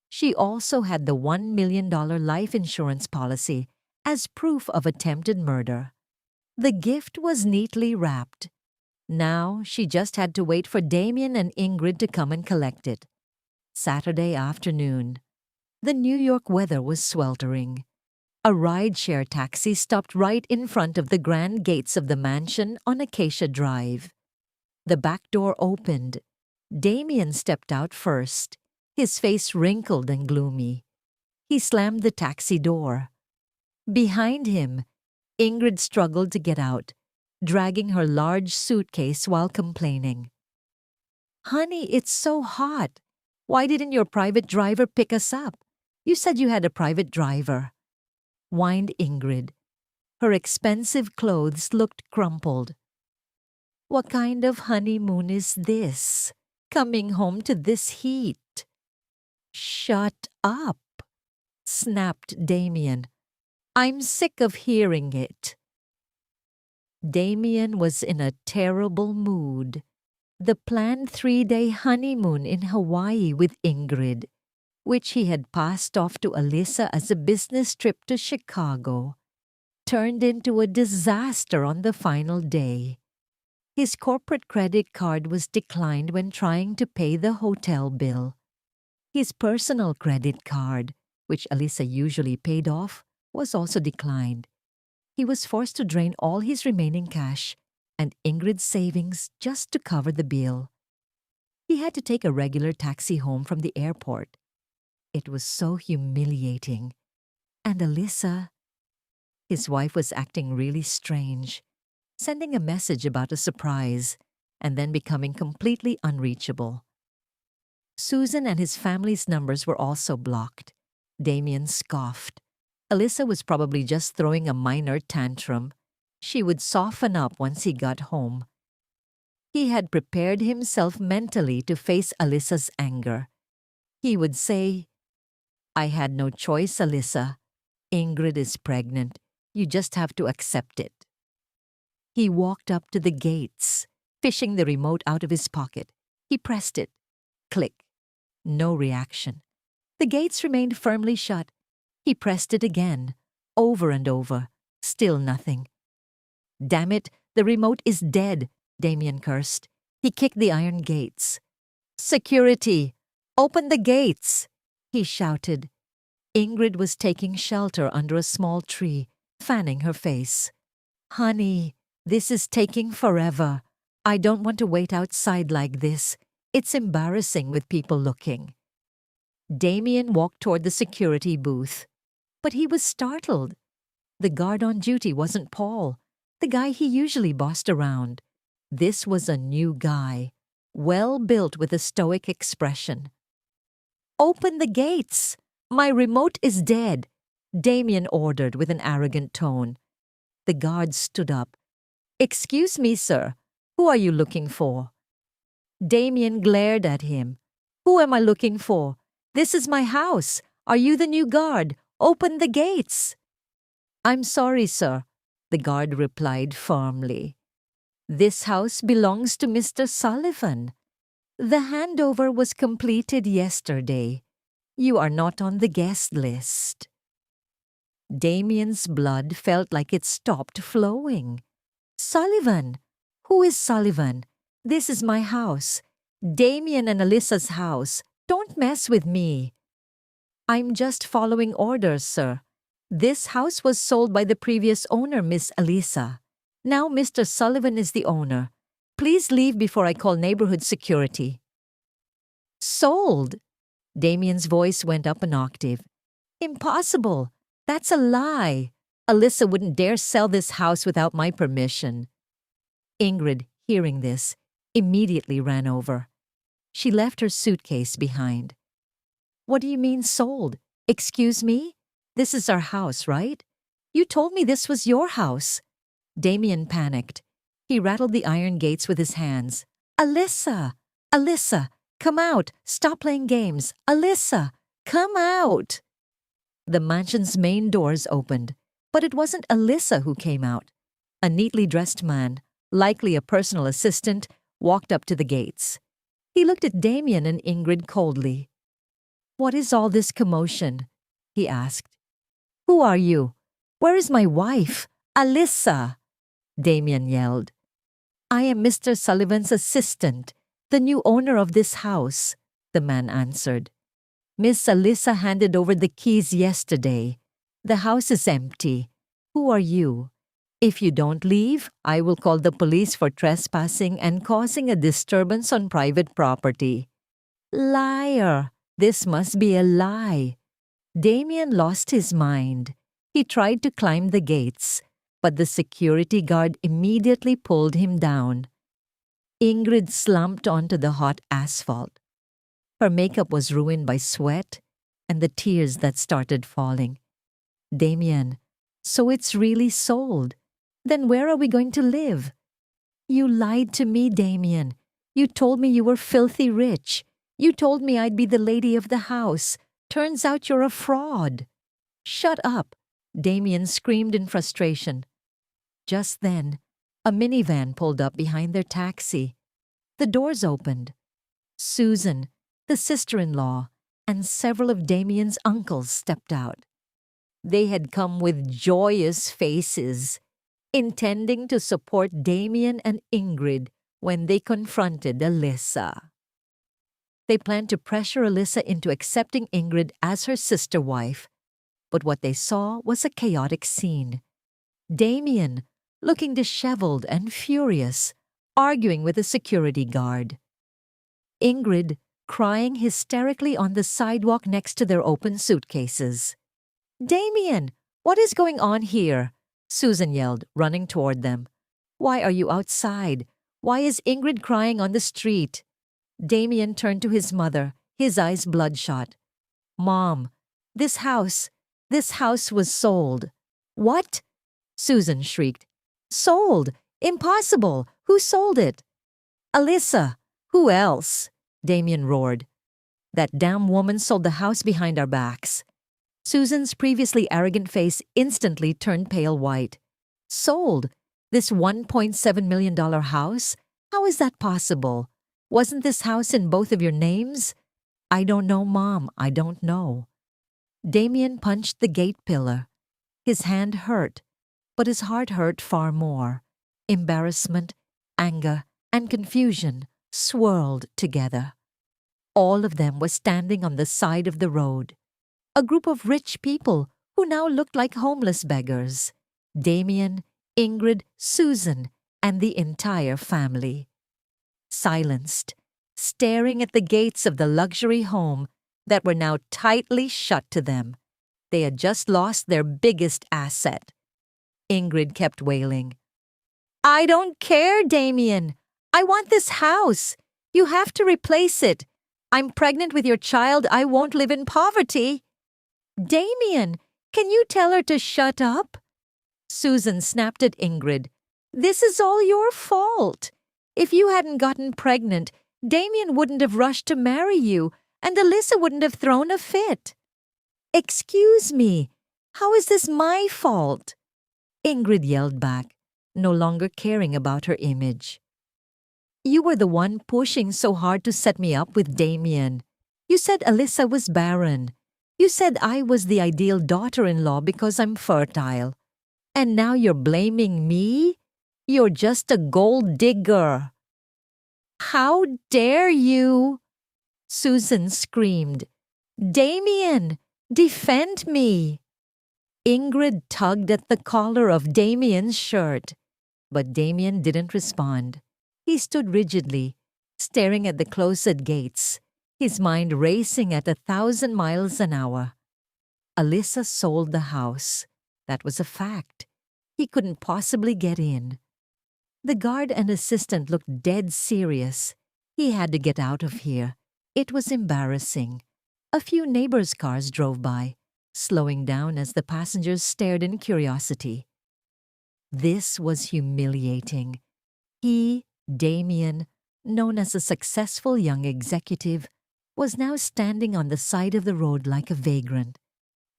She also had the $1 million life insurance policy as proof of attempted murder. The gift was neatly wrapped. Now she just had to wait for Damien and Ingrid to come and collect it. Saturday afternoon. The New York weather was sweltering. A rideshare taxi stopped right in front of the grand gates of the mansion on Acacia Drive. The back door opened. Damien stepped out first, his face wrinkled and gloomy. He slammed the taxi door. Behind him, Ingrid struggled to get out, dragging her large suitcase while complaining. "Honey, it's so hot. Why didn't your private driver pick us up? You said you had a private driver," whined Ingrid. Her expensive clothes looked crumpled. "What kind of honeymoon is this? Coming home to this heat?" "Shut up," snapped Damien. "I'm sick of hearing it." Damien was in a terrible mood. The planned 3-day honeymoon in Hawaii with Ingrid, which he had passed off to Alyssa as a business trip to Chicago, turned into a disaster on the final day. His corporate credit card was declined when trying to pay the hotel bill. His personal credit card, which Alyssa usually paid off, was also declined. He was forced to drain all his remaining cash and Ingrid's savings just to cover the bill. He had to take a regular taxi home from the airport. It was so humiliating. And Alyssa, his wife, was acting really strange, sending a message about a surprise and then becoming completely unreachable. Susan and his family's numbers were also blocked. Damien scoffed. Alyssa was probably just throwing a minor tantrum. She would soften up once he got home. He had prepared himself mentally to face Alyssa's anger. He would say, "I had no choice, Alyssa. Ingrid is pregnant. You just have to accept it." He walked up to the gates, fishing the remote out of his pocket. He pressed it. Click. No reaction. The gates remained firmly shut. He pressed it again, over and over. Still nothing. "Damn it, the remote is dead," Damien cursed. He kicked the iron gates. "Security! Open the gates!" he shouted. Ingrid was taking shelter under a small tree, fanning her face. "Honey, this is taking forever. I don't want to wait outside like this. It's embarrassing with people looking." Damien walked toward the security booth. But he was startled. The guard on duty wasn't Paul, the guy he usually bossed around. This was a new guy, well-built with a stoic expression. "Open the gates! My remote is dead," Damien ordered with an arrogant tone. The guard stood up. "Excuse me, sir. Who are you looking for?" Damien glared at him. "Who am I looking for? This is my house. Are you the new guard? Open the gates." "I'm sorry, sir," the guard replied firmly. "This house belongs to Mr. Sullivan. The handover was completed yesterday. You are not on the guest list." Damien's blood felt like it stopped flowing. "Sullivan? Who is Sullivan? This is my house. Damien and Alyssa's house. Don't mess with me." "I'm just following orders, sir. This house was sold by the previous owner, Miss Alyssa. Now Mr. Sullivan is the owner. Please leave before I call neighborhood security." "Sold?" Damien's voice went up an octave. "Impossible. That's a lie. Alyssa wouldn't dare sell this house without my permission." Ingrid, hearing this, immediately ran over. She left her suitcase behind. "What do you mean sold? Excuse me? This is our house, right? You told me this was your house." Damien panicked. He rattled the iron gates with his hands. "Alyssa! Alyssa! Come out! Stop playing games! Alyssa! Come out!" The mansion's main doors opened, but it wasn't Alyssa who came out. A neatly dressed man, likely a personal assistant, walked up to the gates. He looked at Damien and Ingrid coldly. "What is all this commotion?" he asked. "Who are you? Where is my wife? Alyssa!" Damien yelled. "I am Mr. Sullivan's assistant, the new owner of this house," the man answered. Miss Alyssa handed over the keys yesterday. The house is empty. Who are you? If you don't leave, I will call the police for trespassing and causing a disturbance on private property. Liar! This must be a lie. Damien lost his mind. He tried to climb the gates, but the security guard immediately pulled him down. Ingrid slumped onto the hot asphalt. Her makeup was ruined by sweat and the tears that started falling. Damien, so it's really sold. Then where are we going to live? You lied to me, Damien. You told me you were filthy rich. You told me I'd be the lady of the house. Turns out you're a fraud. Shut up, Damien screamed in frustration. Just then, a minivan pulled up behind their taxi. The doors opened. Susan, the sister-in-law, and several of Damien's uncles stepped out. They had come with joyous faces, intending to support Damien and Ingrid when they confronted Alyssa. They planned to pressure Alyssa into accepting Ingrid as her sister wife, but what they saw was a chaotic scene. Damien, looking disheveled and furious, arguing with a security guard. Ingrid, crying hysterically on the sidewalk next to their open suitcases. Damien, what is going on here? Susan yelled, running toward them. Why are you outside? Why is Ingrid crying on the street? Damien turned to his mother, his eyes bloodshot. Mom, this house was sold. What? Susan shrieked. Sold! Impossible! Who sold it? Alyssa! Who else? Damien roared. That damn woman sold the house behind our backs. Susan's previously arrogant face instantly turned pale white. Sold? This $1.7 million house? How is that possible? Wasn't this house in both of your names? I don't know, Mom. I don't know. Damien punched the gate pillar. His hand hurt, but his heart hurt far more. Embarrassment, anger, and confusion swirled together. All of them were standing on the side of the road. A group of rich people who now looked like homeless beggars. Damien, Ingrid, Susan, and the entire family. Silenced, staring at the gates of the luxury home that were now tightly shut to them. They had just lost their biggest asset. Ingrid kept wailing. I don't care, Damien. I want this house. You have to replace it. I'm pregnant with your child. I won't live in poverty. Damien, can you tell her to shut up? Susan snapped at Ingrid. This is all your fault. If you hadn't gotten pregnant, Damien wouldn't have rushed to marry you, and Alyssa wouldn't have thrown a fit. Excuse me, how is this my fault? Ingrid yelled back, no longer caring about her image. You were the one pushing so hard to set me up with Damien. You said Alyssa was barren. You said I was the ideal daughter-in-law because I'm fertile. And now you're blaming me? You're just a gold digger. How dare you? Susan screamed. Damien, defend me. Ingrid tugged at the collar of Damien's shirt, but Damien didn't respond. He stood rigidly, staring at the closed gates, his mind racing at 1,000 miles an hour. Alyssa sold the house. That was a fact. He couldn't possibly get in. The guard and assistant looked dead serious. He had to get out of here. It was embarrassing. A few neighbors' cars drove by, slowing down as the passengers stared in curiosity. This was humiliating. He, Damien, known as a successful young executive, was now standing on the side of the road like a vagrant,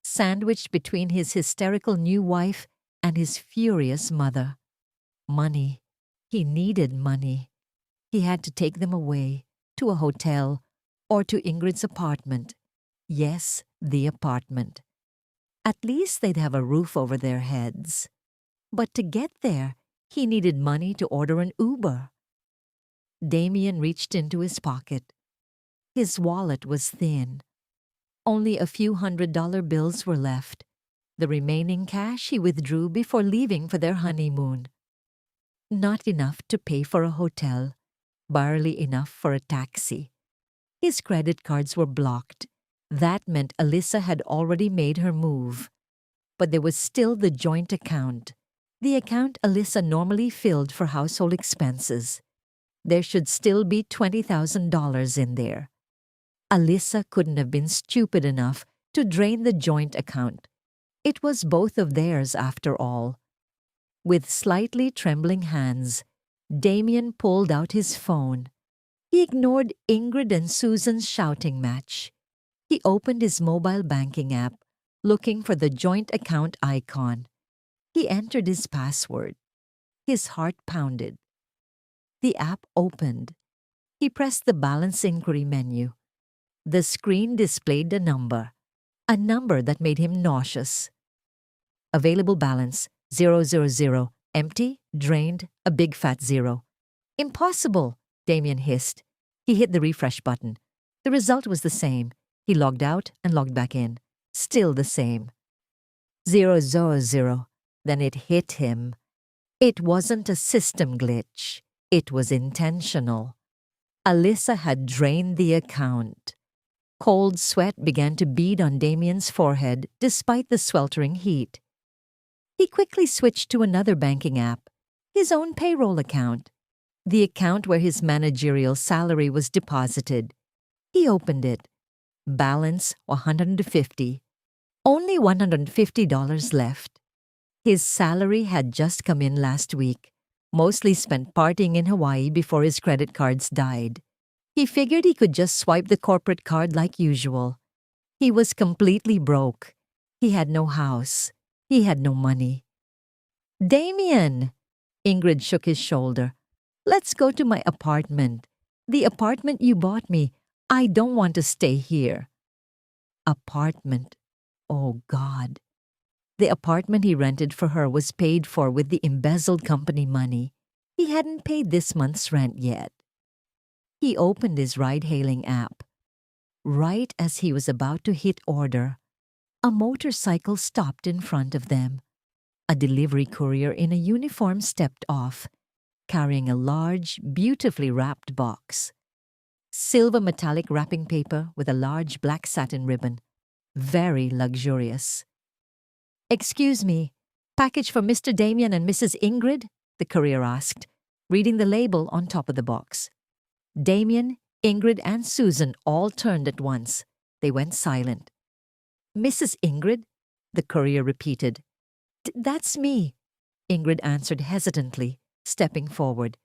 sandwiched between his hysterical new wife and his furious mother. Money. He needed money. He had to take them away, to a hotel, or to Ingrid's apartment. Yes, the apartment. At least they'd have a roof over their heads. But to get there, he needed money to order an Uber. Damien reached into his pocket. His wallet was thin. Only a few $100 bills were left. The remaining cash he withdrew before leaving for their honeymoon. Not enough to pay for a hotel, barely enough for a taxi. His credit cards were blocked. That meant Alyssa had already made her move. But there was still the joint account, the account Alyssa normally filled for household expenses. There should still be $20,000 in there. Alyssa couldn't have been stupid enough to drain the joint account. It was both of theirs after all. With slightly trembling hands, Damien pulled out his phone. He ignored Ingrid and Susan's shouting match. He opened his mobile banking app, looking for the joint account icon. He entered his password. His heart pounded. The app opened. He pressed the balance inquiry menu. The screen displayed a number that made him nauseous. Available balance 000, empty, drained, a big fat 0. Impossible, Damien hissed. He hit the refresh button. The result was the same. He logged out and logged back in. Still the same. 000. Then it hit him. It wasn't a system glitch. It was intentional. Alyssa had drained the account. Cold sweat began to bead on Damien's forehead despite the sweltering heat. He quickly switched to another banking app, his own payroll account, the account where his managerial salary was deposited. He opened it. Balance $150. Only $150 left. His salary had just come in last week, mostly spent partying in Hawaii before his credit cards died. He figured he could just swipe the corporate card like usual. He was completely broke. He had no house. He had no money. Damien! Ingrid shook his shoulder. Let's go to my apartment. The apartment you bought me. I don't want to stay here. Apartment. Oh, God. The apartment he rented for her was paid for with the embezzled company money. He hadn't paid this month's rent yet. He opened his ride-hailing app. Right as he was about to hit order, a motorcycle stopped in front of them. A delivery courier in a uniform stepped off, carrying a large, beautifully wrapped box. Silver metallic wrapping paper with a large black satin ribbon. Very luxurious. "Excuse me, package for Mr. Damien and Mrs. Ingrid?" the courier asked, reading the label on top of the box. Damien, Ingrid, and Susan all turned at once. They went silent. "Mrs. Ingrid?" the courier repeated. That's me," Ingrid answered hesitantly, stepping forward.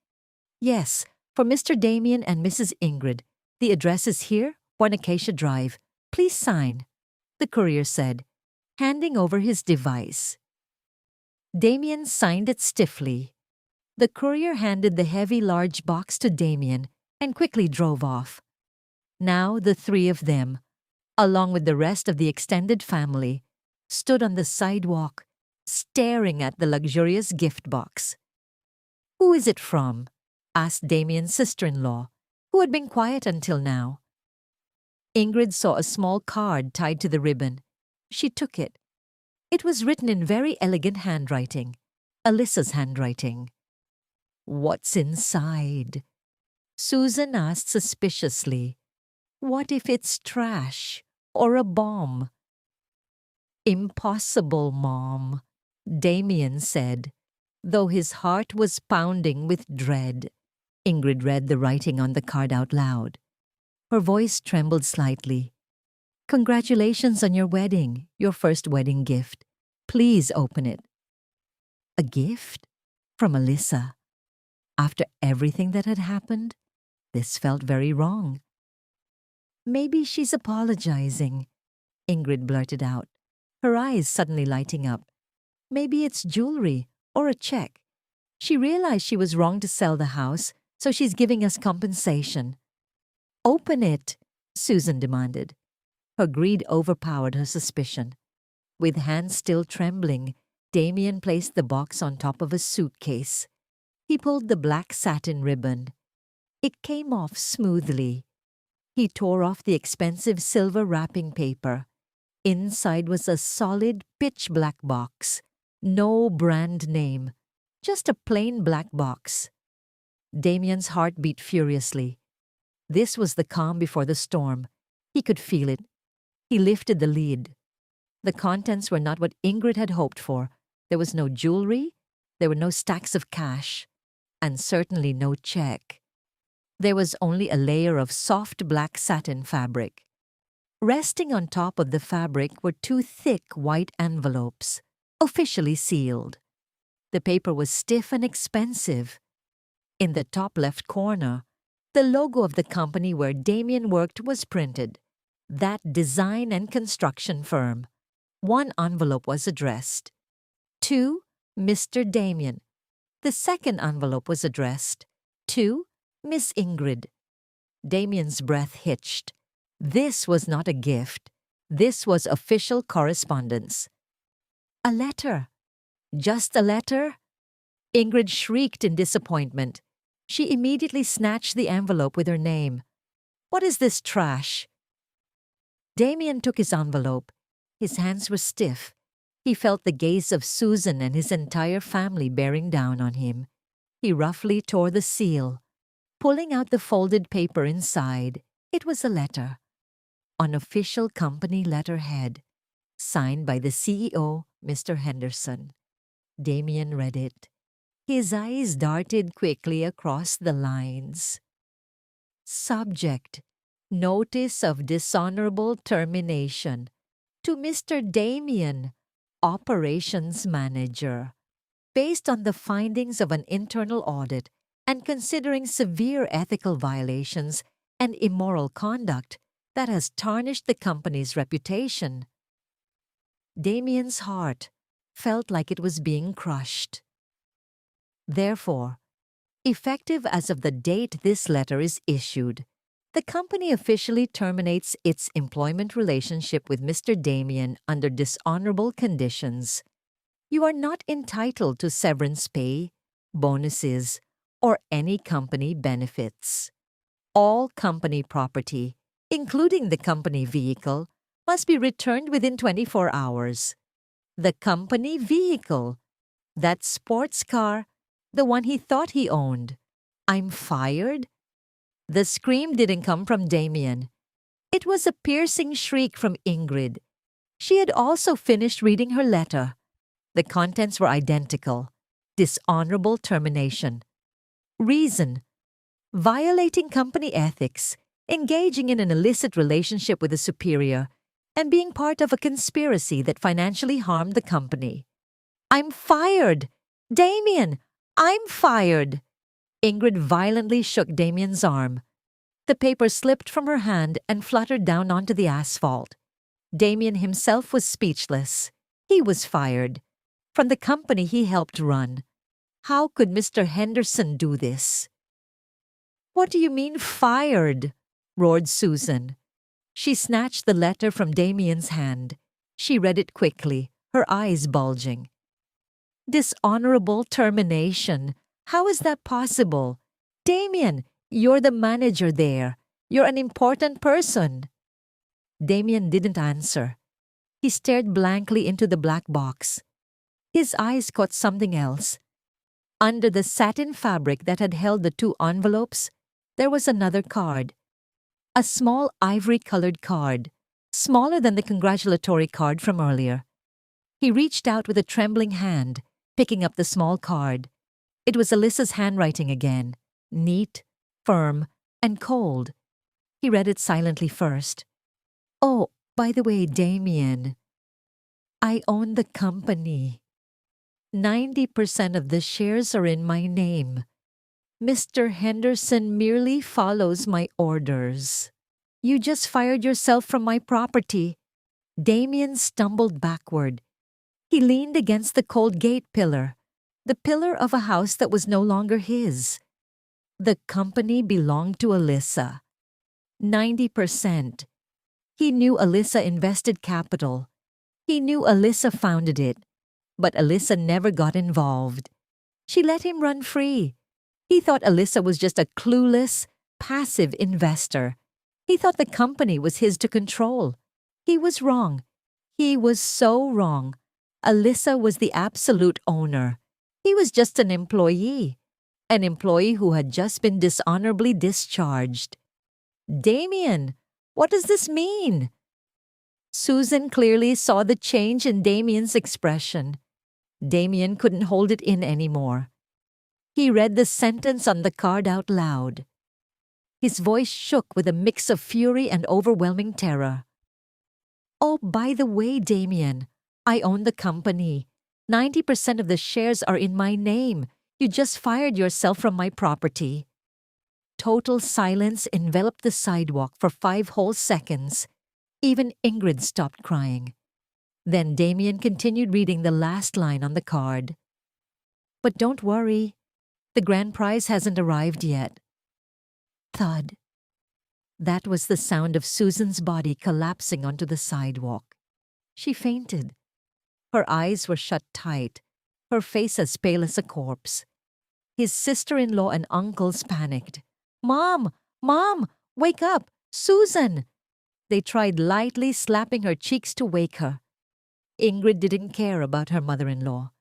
"Yes, for Mr. Damien and Mrs. Ingrid. The address is here, One Acacia Drive. Please sign," the courier said, handing over his device. Damien signed it stiffly. The courier handed the heavy large box to Damien and quickly drove off. Now the three of them, along with the rest of the extended family, stood on the sidewalk, staring at the luxurious gift box. "Who is it from?" asked Damien's sister-in-law, who had been quiet until now. Ingrid saw a small card tied to the ribbon. She took it. It was written in very elegant handwriting, Alyssa's handwriting. "What's inside?" Susan asked suspiciously. "What if it's trash or a bomb?" "Impossible, Mom," Damien said, though his heart was pounding with dread. Ingrid read the writing on the card out loud. Her voice trembled slightly. "Congratulations on your wedding, your first wedding gift. Please open it." A gift? From Alyssa? After everything that had happened? This felt very wrong. "Maybe she's apologizing," Ingrid blurted out, her eyes suddenly lighting up. "Maybe it's jewelry or a check. She realized she was wrong to sell the house, so she's giving us compensation." "Open it," Susan demanded. Her greed overpowered her suspicion. With hands still trembling, Damien placed the box on top of a suitcase. He pulled the black satin ribbon. It came off smoothly. He tore off the expensive silver wrapping paper. Inside was a solid pitch-black box. No brand name. Just a plain black box. Damien's heart beat furiously. This was the calm before the storm. He could feel it. He lifted the lid. The contents were not what Ingrid had hoped for. There was no jewelry. There were no stacks of cash. And certainly no check. There was only a layer of soft black satin fabric. Resting on top of the fabric were two thick white envelopes, officially sealed. The paper was stiff and expensive. In the top left corner, the logo of the company where Damien worked was printed. That design and construction firm. One envelope was addressed. To Mr. Damien. The second envelope was addressed. To Miss Ingrid. Damien's breath hitched. This was not a gift. This was official correspondence. A letter. Just a letter? Ingrid shrieked in disappointment. She immediately snatched the envelope with her name. What is this trash? Damien took his envelope. His hands were stiff. He felt the gaze of Susan and his entire family bearing down on him. He roughly tore the seal. Pulling out the folded paper inside, it was a letter. On official company letterhead, signed by the CEO, Mr. Henderson. Damien read it. His eyes darted quickly across the lines. Subject: Notice of dishonorable termination. To Mr. Damien, Operations Manager. Based on the findings of an internal audit and considering severe ethical violations and immoral conduct that has tarnished the company's reputation. Damien's heart felt like it was being crushed. Therefore, effective as of the date this letter is issued, the company officially terminates its employment relationship with Mr. Damien under dishonorable conditions. You are not entitled to severance pay, bonuses, or any company benefits. All company property, including the company vehicle, must be returned within 24 hours. The company vehicle, that sports car, the one he thought he owned. I'm fired? The scream didn't come from Damien. It was a piercing shriek from Ingrid. She had also finished reading her letter. The contents were identical. Dishonorable termination. Reason: violating company ethics, engaging in an illicit relationship with a superior, and being part of a conspiracy that financially harmed the company. I'm fired! Damien! I'm fired! Ingrid violently shook Damien's arm. The paper slipped from her hand and fluttered down onto the asphalt. Damien himself was speechless. He was fired. From the company he helped run. How could Mr. Henderson do this? What do you mean, fired? Roared Susan. She snatched the letter from Damien's hand. She read it quickly, her eyes bulging. Dishonorable termination. How is that possible? Damien, you're the manager there. You're an important person. Damien didn't answer. He stared blankly into the black box. His eyes caught something else. Under the satin fabric that had held the two envelopes, there was another card. A small ivory-colored card, smaller than the congratulatory card from earlier. He reached out with a trembling hand, picking up the small card. It was Alyssa's handwriting again, neat, firm, and cold. He read it silently first. Oh, by the way, Damien, I own the company. 90% of the shares are in my name. Mr. Henderson merely follows my orders. You just fired yourself from my property. Damien stumbled backward. He leaned against the cold gate pillar, the pillar of a house that was no longer his. The company belonged to Alyssa. 90%. He knew Alyssa invested capital. He knew Alyssa founded it. But Alyssa never got involved. She let him run free. He thought Alyssa was just a clueless, passive investor. He thought the company was his to control. He was wrong. He was so wrong. Alyssa was the absolute owner. He was just an employee who had just been dishonorably discharged. Damien, what does this mean? Susan clearly saw the change in Damien's expression. Damien couldn't hold it in anymore. He read the sentence on the card out loud. His voice shook with a mix of fury and overwhelming terror. Oh, by the way, Damien, I own the company. 90% of the shares are in my name. You just fired yourself from my property. Total silence enveloped the sidewalk for 5 whole seconds. Even Ingrid stopped crying. Then Damien continued reading the last line on the card. But don't worry. The grand prize hasn't arrived yet. Thud. That was the sound of Susan's body collapsing onto the sidewalk. She fainted. Her eyes were shut tight, her face as pale as a corpse. His sister-in-law and uncles panicked. Mom! Mom! Wake up! Susan! They tried lightly slapping her cheeks to wake her. Ingrid didn't care about her mother-in-law.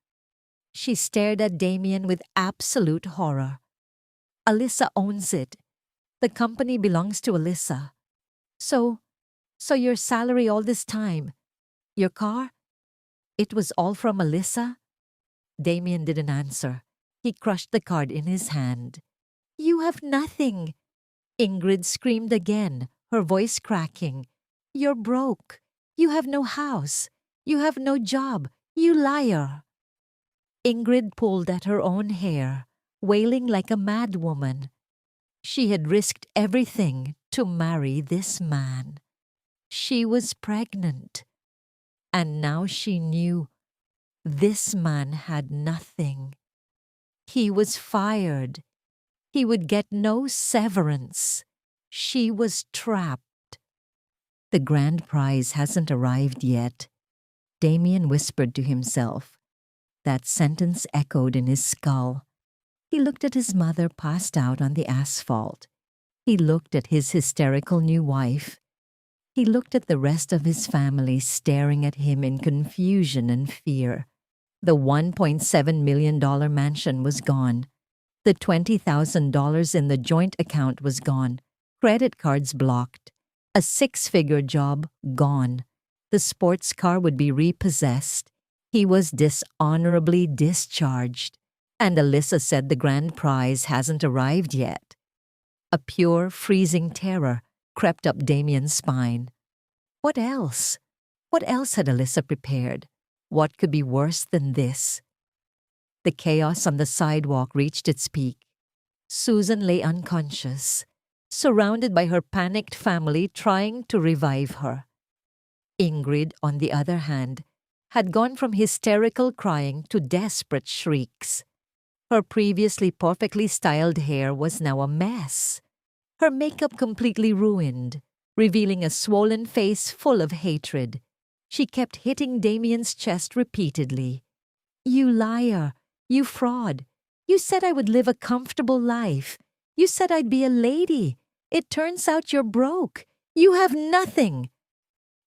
She stared at Damien with absolute horror. Alyssa owns it. The company belongs to Alyssa. So your salary all this time, your car, it was all from Alyssa? Damien didn't answer. He crushed the card in his hand. You have nothing. Ingrid screamed again, her voice cracking. You're broke. You have no house. You have no job. You liar. Ingrid pulled at her own hair, wailing like a mad woman. She had risked everything to marry this man. She was pregnant. And now she knew this man had nothing. He was fired. He would get no severance. She was trapped. The grand prize hasn't arrived yet. Damien whispered to himself. That sentence echoed in his skull. He looked at his mother passed out on the asphalt. He looked at his hysterical new wife. He looked at the rest of his family staring at him in confusion and fear. The $1.7 million mansion was gone. The $20,000 in the joint account was gone. Credit cards blocked. A 6-figure job gone. The sports car would be repossessed. He was dishonorably discharged. And Alyssa said the grand prize hasn't arrived yet. A pure, freezing terror crept up Damien's spine. What else? What else had Alyssa prepared? What could be worse than this? The chaos on the sidewalk reached its peak. Susan lay unconscious, surrounded by her panicked family trying to revive her. Ingrid, on the other hand, had gone from hysterical crying to desperate shrieks. Her previously perfectly styled hair was now a mess. Her makeup completely ruined, revealing a swollen face full of hatred. She kept hitting Damien's chest repeatedly. You liar! You fraud! You said I would live a comfortable life. You said I'd be a lady. It turns out you're broke. You have nothing.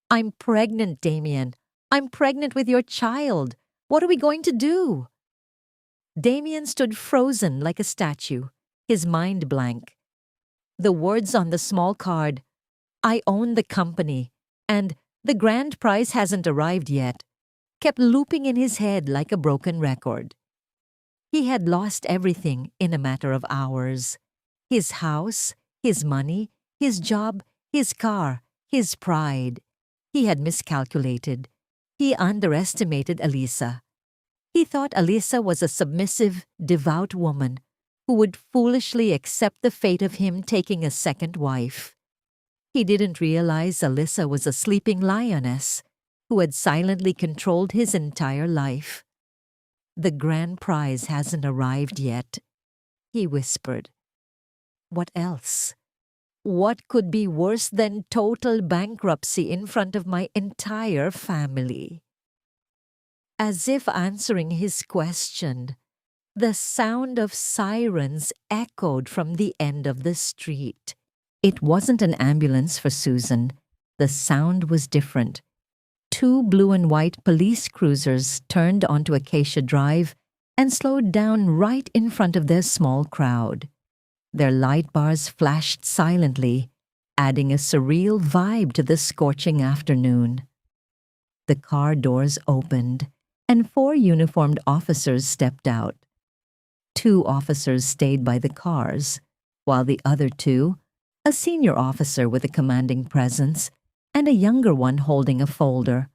I'm pregnant, Damien. I'm pregnant with your child. What are we going to do? Damien stood frozen like a statue, his mind blank. The words on the small card, I own the company, and the grand prize hasn't arrived yet, kept looping in his head like a broken record. He had lost everything in a matter of hours. His house, his money, his job, his car, his pride. He had miscalculated. He underestimated Alyssa. He thought Alyssa was a submissive, devout woman who would foolishly accept the fate of him taking a second wife. He didn't realize Alyssa was a sleeping lioness who had silently controlled his entire life. The grand prize hasn't arrived yet, he whispered. What else? What could be worse than total bankruptcy in front of my entire family? As if answering his question, the sound of sirens echoed from the end of the street. It wasn't an ambulance for Susan. The sound was different. Two blue and white police cruisers turned onto Acacia Drive and slowed down right in front of their small crowd. Their light bars flashed silently, adding a surreal vibe to the scorching afternoon. The car doors opened, and 4 uniformed officers stepped out. 2 officers stayed by the cars, while the other 2, a senior officer with a commanding presence and a younger one holding a folder,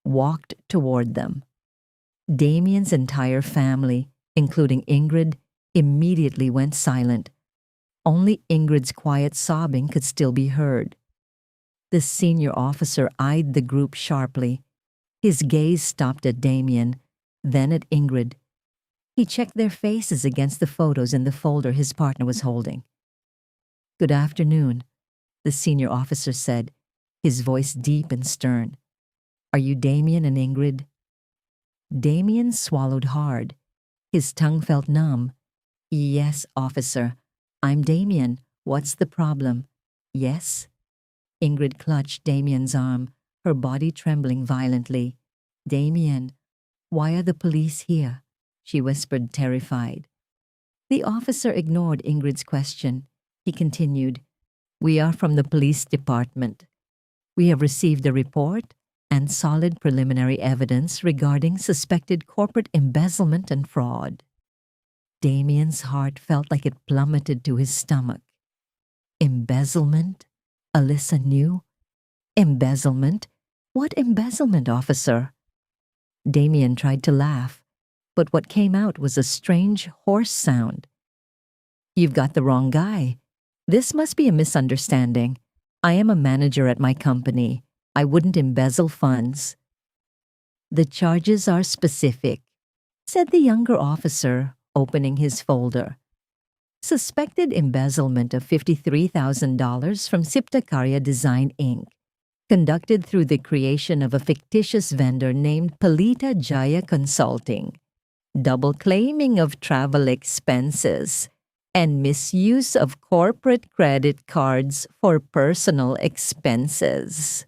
walked toward them. Damien's entire family, including Ingrid, immediately went silent. Only Ingrid's quiet sobbing could still be heard. The senior officer eyed the group sharply. His gaze stopped at Damien, then at Ingrid. He checked their faces against the photos in the folder his partner was holding. "Good afternoon," the senior officer said, his voice deep and stern. "Are you Damien and Ingrid?" Damien swallowed hard. His tongue felt numb. "Yes, officer. I'm Damien. What's the problem?" "Yes?" Ingrid clutched Damien's arm, her body trembling violently. "Damien, why are the police here?" she whispered, terrified. The officer ignored Ingrid's question. He continued, "We are from the police department. We have received a report and solid preliminary evidence regarding suspected corporate embezzlement and fraud." Damien's heart felt like it plummeted to his stomach. Embezzlement? Alyssa knew. Embezzlement? What embezzlement, officer? Damien tried to laugh, but what came out was a strange, hoarse sound. "You've got the wrong guy. This must be a misunderstanding. I am a manager at my company. I wouldn't embezzle funds." "The charges are specific," said the younger officer, opening his folder. "Suspected embezzlement of $53,000 from Siptakaria Design Inc., conducted through the creation of a fictitious vendor named Palita Jaya Consulting, double claiming of travel expenses, and misuse of corporate credit cards for personal expenses."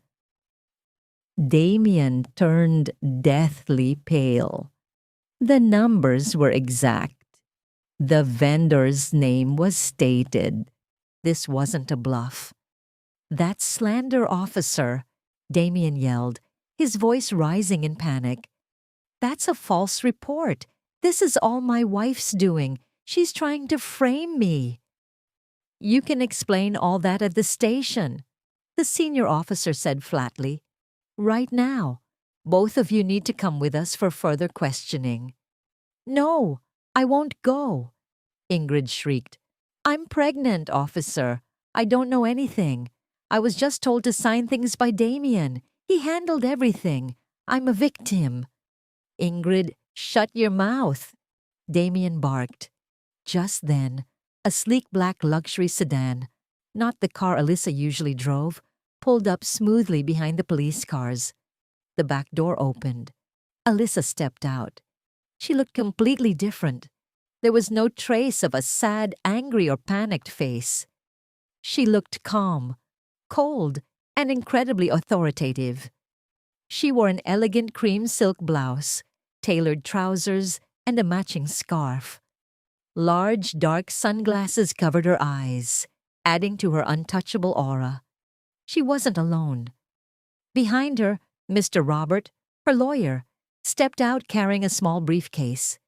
Damien turned deathly pale. The numbers were exact. The vendor's name was stated. This wasn't a bluff. "That's slander, officer," Damien yelled, his voice rising in panic. "That's a false report. This is all my wife's doing. She's trying to frame me." "You can explain all that at the station," the senior officer said flatly. "Right now. Both of you need to come with us for further questioning." "No, I won't go," Ingrid shrieked. "I'm pregnant, officer. I don't know anything. I was just told to sign things by Damien. He handled everything. I'm a victim." "Ingrid, shut your mouth," Damien barked. Just then, a sleek black luxury sedan, not the car Alyssa usually drove, pulled up smoothly behind the police cars. The back door opened. Alyssa stepped out. She looked completely different. There was no trace of a sad, angry, or panicked face. She looked calm, cold, and incredibly authoritative. She wore an elegant cream silk blouse, tailored trousers, and a matching scarf. Large, dark sunglasses covered her eyes, adding to her untouchable aura. She wasn't alone. Behind her, Mr. Robert, her lawyer, stepped out carrying a small briefcase.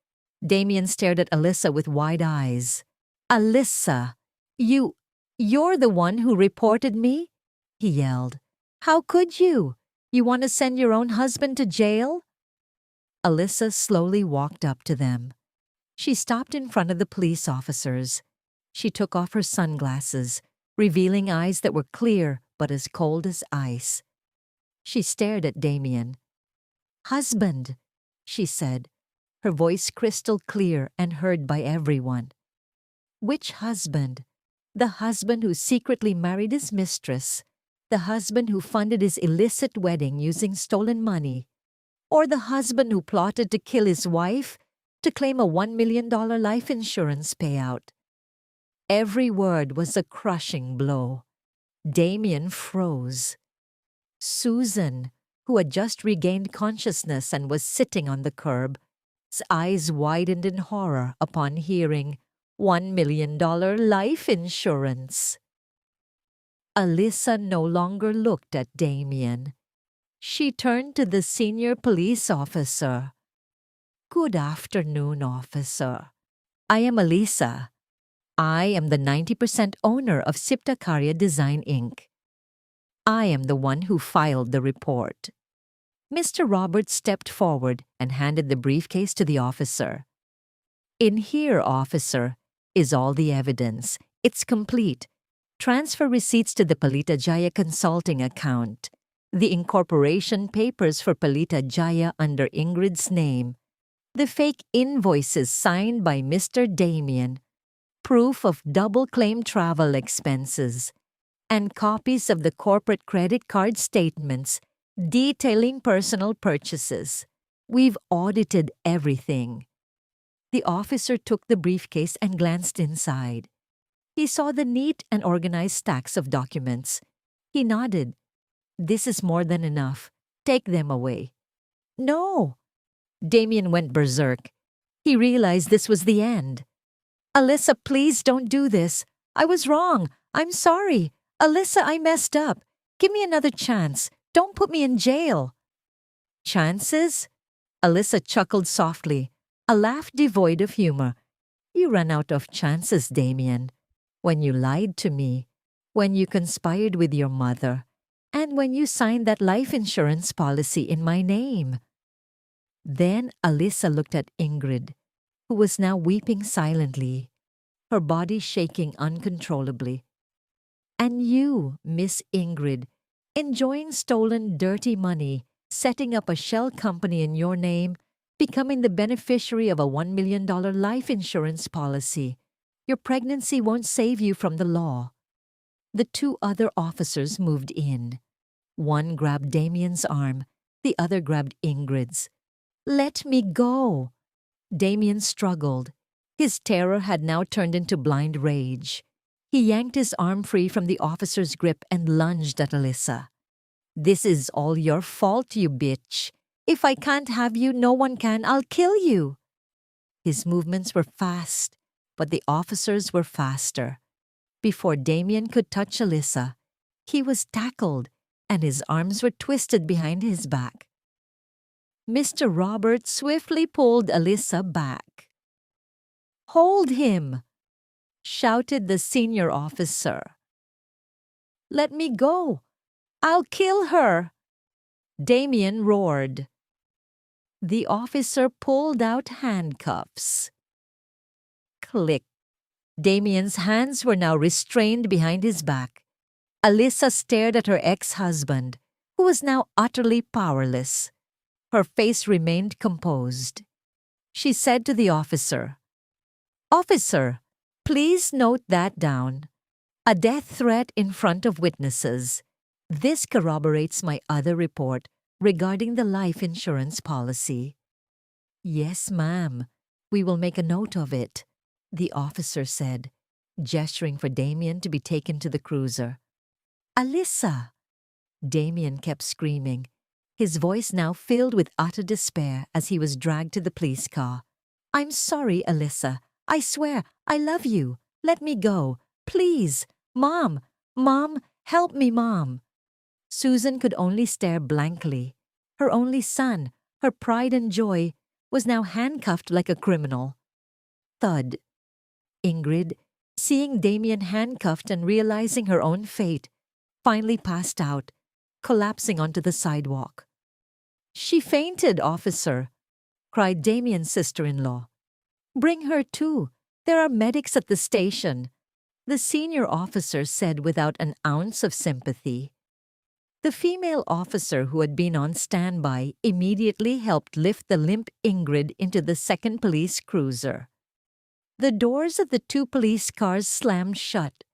Damien stared at Alyssa with wide eyes. "Alyssa, you're the one who reported me?" he yelled. "How could you? You want to send your own husband to jail?" Alyssa slowly walked up to them. She stopped in front of the police officers. She took off her sunglasses, revealing eyes that were clear but as cold as ice. She stared at Damien. "Husband," she said, her voice crystal clear and heard by everyone. "Which husband? The husband who secretly married his mistress, the husband who funded his illicit wedding using stolen money, or the husband who plotted to kill his wife to claim a $1 million life insurance payout?" Every word was a crushing blow. Damien froze. Susan, who had just regained consciousness and was sitting on the curb, his eyes widened in horror upon hearing $1 million life insurance. Alyssa no longer looked at Damien. She turned to the senior police officer. "Good afternoon, officer. I am Alyssa. I am the 90% owner of Siptakaria Design Inc. I am the one who filed the report." Mr. Roberts stepped forward and handed the briefcase to the officer. "In here, officer, is all the evidence. It's complete. Transfer receipts to the Palita Jaya Consulting account, the incorporation papers for Palita Jaya under Ingrid's name, the fake invoices signed by Mr. Damien, proof of double-claim travel expenses, and copies of the corporate credit card statements detailing personal purchases. We've audited everything." The officer took the briefcase and glanced inside. He saw the neat and organized stacks of documents. He nodded. "This is more than enough. Take them away." "No!" Damien went berserk. He realized this was the end. "Alyssa, please don't do this. I was wrong. I'm sorry. Alyssa, I messed up. Give me another chance. Don't put me in jail." "Chances?" Alyssa chuckled softly, a laugh devoid of humor. "You ran out of chances, Damien. When you lied to me, when you conspired with your mother, and when you signed that life insurance policy in my name." Then Alyssa looked at Ingrid, who was now weeping silently, her body shaking uncontrollably. "And you, Miss Ingrid, enjoying stolen dirty money, setting up a shell company in your name, becoming the beneficiary of a $1 million life insurance policy. Your pregnancy won't save you from the law." The two other officers moved in. One grabbed Damien's arm, the other grabbed Ingrid's. "Let me go." Damien struggled. His terror had now turned into blind rage. He yanked his arm free from the officer's grip and lunged at Alyssa. "This is all your fault, you bitch. If I can't have you, no one can. I'll kill you." His movements were fast, but the officers were faster. Before Damien could touch Alyssa, he was tackled, and his arms were twisted behind his back. Mr. Roberts swiftly pulled Alyssa back. "Hold him!" shouted the senior officer. "Let me go! I'll kill her!" Damien roared. The officer pulled out handcuffs. Click. Damien's hands were now restrained behind his back. Alyssa stared at her ex-husband, who was now utterly powerless. Her face remained composed. She said to the officer, "Officer, please note that down. A death threat in front of witnesses. This corroborates my other report regarding the life insurance policy." "Yes, ma'am. We will make a note of it," the officer said, gesturing for Damien to be taken to the cruiser. "Alyssa!" Damien kept screaming, his voice now filled with utter despair as he was dragged to the police car. "I'm sorry, Alyssa. I swear, I love you. Let me go. Please. Mom! Mom! Help me, Mom!" Susan could only stare blankly. Her only son, her pride and joy, was now handcuffed like a criminal. Thud. Ingrid, seeing Damien handcuffed and realizing her own fate, finally passed out, collapsing onto the sidewalk. "She fainted, officer," cried Damien's sister-in-law. "Bring her too. There are medics at the station," the senior officer said without an ounce of sympathy. The female officer who had been on standby immediately helped lift the limp Ingrid into the second police cruiser. The doors of the two police cars slammed shut.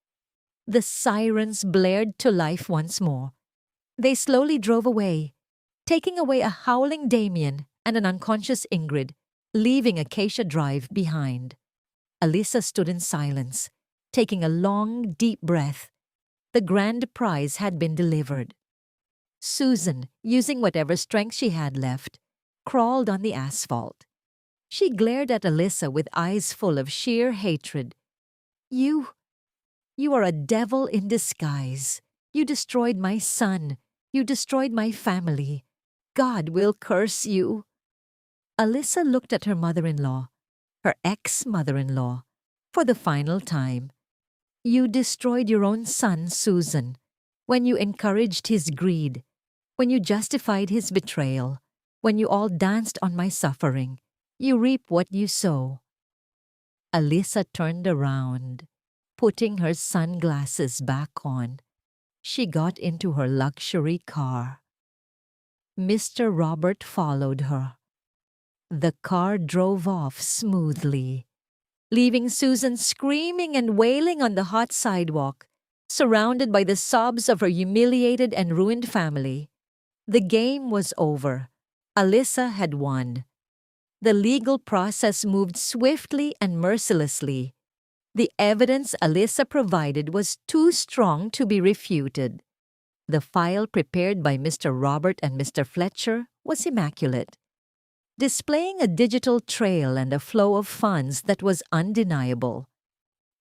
The sirens blared to life once more. They slowly drove away, taking away a howling Damien and an unconscious Ingrid, leaving Acacia Drive behind. Alyssa stood in silence, taking a long, deep breath. The grand prize had been delivered. Susan, using whatever strength she had left, crawled on the asphalt. She glared at Alyssa with eyes full of sheer hatred. You are a devil in disguise. You destroyed my son. You destroyed my family. God will curse you. Alyssa looked at her mother-in-law, her ex-mother-in-law, for the final time. You destroyed your own son, Susan, when you encouraged his greed, when you justified his betrayal, when you all danced on my suffering. You reap what you sow. Alyssa turned around, putting her sunglasses back on. She got into her luxury car. Mr. Robert followed her. The car drove off smoothly, leaving Susan screaming and wailing on the hot sidewalk, surrounded by the sobs of her humiliated and ruined family. The game was over. Alyssa had won. The legal process moved swiftly and mercilessly. The evidence Alyssa provided was too strong to be refuted. The file prepared by Mr. Robert and Mr. Fletcher was immaculate, displaying a digital trail and a flow of funds that was undeniable.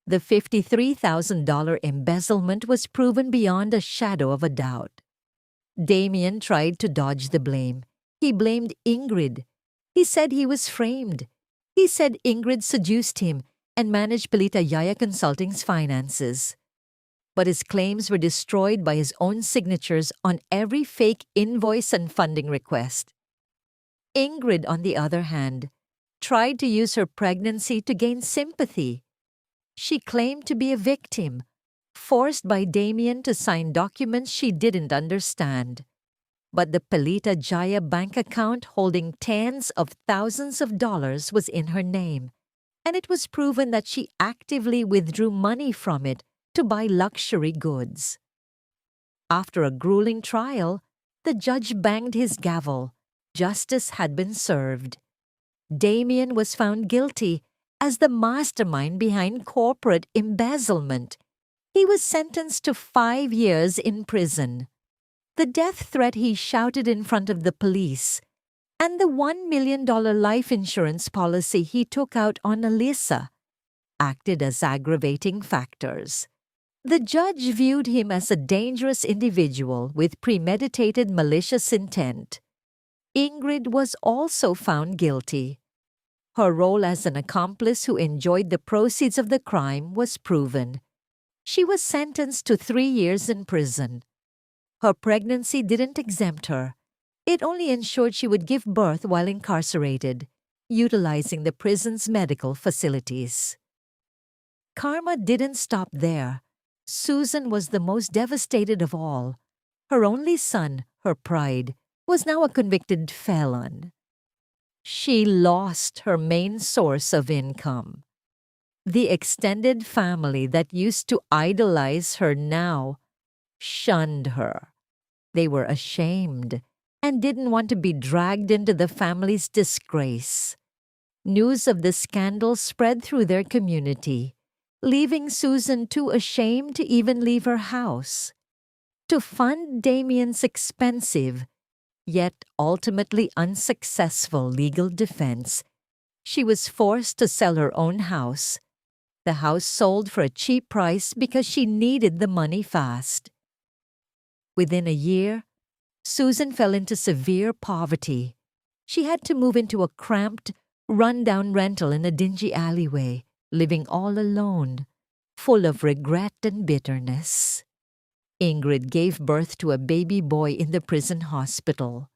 The $53,000 embezzlement was proven beyond a shadow of a doubt. Damien tried to dodge the blame. He blamed Ingrid. He said he was framed. He said Ingrid seduced him and managed Pelita Yaya Consulting's finances. But his claims were destroyed by his own signatures on every fake invoice and funding request. Ingrid, on the other hand, tried to use her pregnancy to gain sympathy. She claimed to be a victim, forced by Damien to sign documents she didn't understand. But the Pelita Jaya bank account holding tens of thousands of dollars was in her name, and it was proven that she actively withdrew money from it to buy luxury goods. After a grueling trial, the judge banged his gavel. Justice had been served. Damien was found guilty as the mastermind behind corporate embezzlement. He was sentenced to 5 years in prison. The death threat he shouted in front of the police, and the $1 million life insurance policy he took out on Alyssa acted as aggravating factors. The judge viewed him as a dangerous individual with premeditated malicious intent. Ingrid was also found guilty. Her role as an accomplice who enjoyed the proceeds of the crime was proven. She was sentenced to 3 years in prison. Her pregnancy didn't exempt her. It only ensured she would give birth while incarcerated, utilizing the prison's medical facilities. Karma didn't stop there. Susan was the most devastated of all. Her only son, her pride, was now a convicted felon. She lost her main source of income. The extended family that used to idolize her now shunned her. They were ashamed and didn't want to be dragged into the family's disgrace. News of the scandal spread through their community, leaving Susan too ashamed to even leave her house. To fund Damien's expensive, yet ultimately unsuccessful legal defense, she was forced to sell her own house. The house sold for a cheap price because she needed the money fast. Within a year, Susan fell into severe poverty. She had to move into a cramped, run-down rental in a dingy alleyway, living all alone, full of regret and bitterness. Ingrid gave birth to a baby boy in the prison hospital.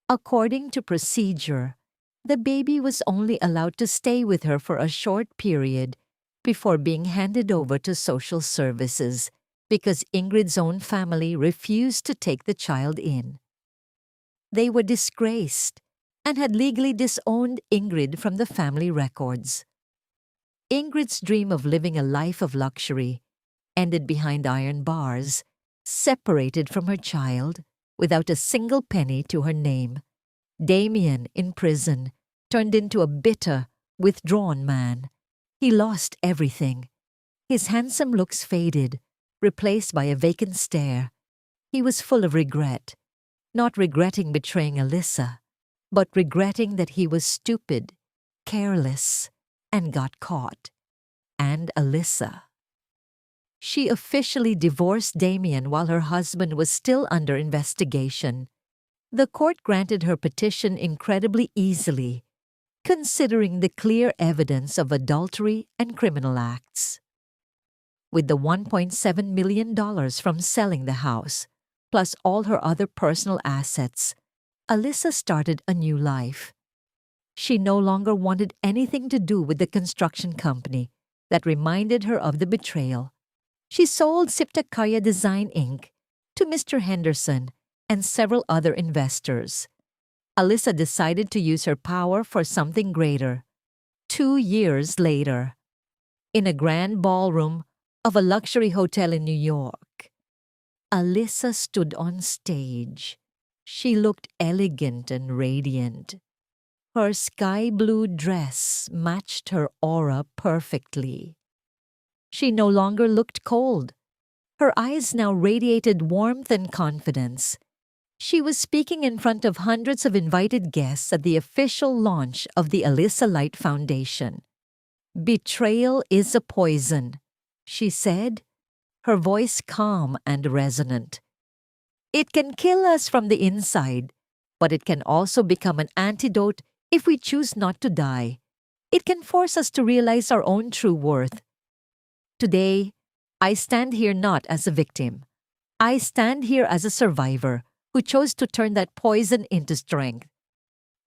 According to procedure, the baby was only allowed to stay with her for a short period before being handed over to social services because Ingrid's own family refused to take the child in. They were disgraced and had legally disowned Ingrid from the family records. Ingrid's dream of living a life of luxury ended behind iron bars, separated from her child, without a single penny to her name. Damien, in prison, turned into a bitter, withdrawn man. He lost everything. His handsome looks faded. replaced by a vacant stare. He was full of regret, not regretting betraying Alyssa, but regretting that he was stupid, careless, and got caught. And Alyssa. She officially divorced Damien while her husband was still under investigation. The court granted her petition incredibly easily, considering the clear evidence of adultery and criminal acts. With the $1.7 million from selling the house, plus all her other personal assets, Alyssa started a new life. She no longer wanted anything to do with the construction company that reminded her of the betrayal. She sold Siptakaya Design Inc. to Mr. Henderson and several other investors. Alyssa decided to use her power for something greater. 2 years later, in a grand ballroom of a luxury hotel in New York, Alyssa stood on stage. She looked elegant and radiant. Her sky blue dress matched her aura perfectly. She no longer looked cold. Her eyes now radiated warmth and confidence. She was speaking in front of hundreds of invited guests at the official launch of the Alyssa Light Foundation. "Betrayal is a poison," she said, her voice calm and resonant. "It can kill us from the inside, but it can also become an antidote if we choose not to die. It can force us to realize our own true worth. Today, I stand here not as a victim. I stand here as a survivor who chose to turn that poison into strength."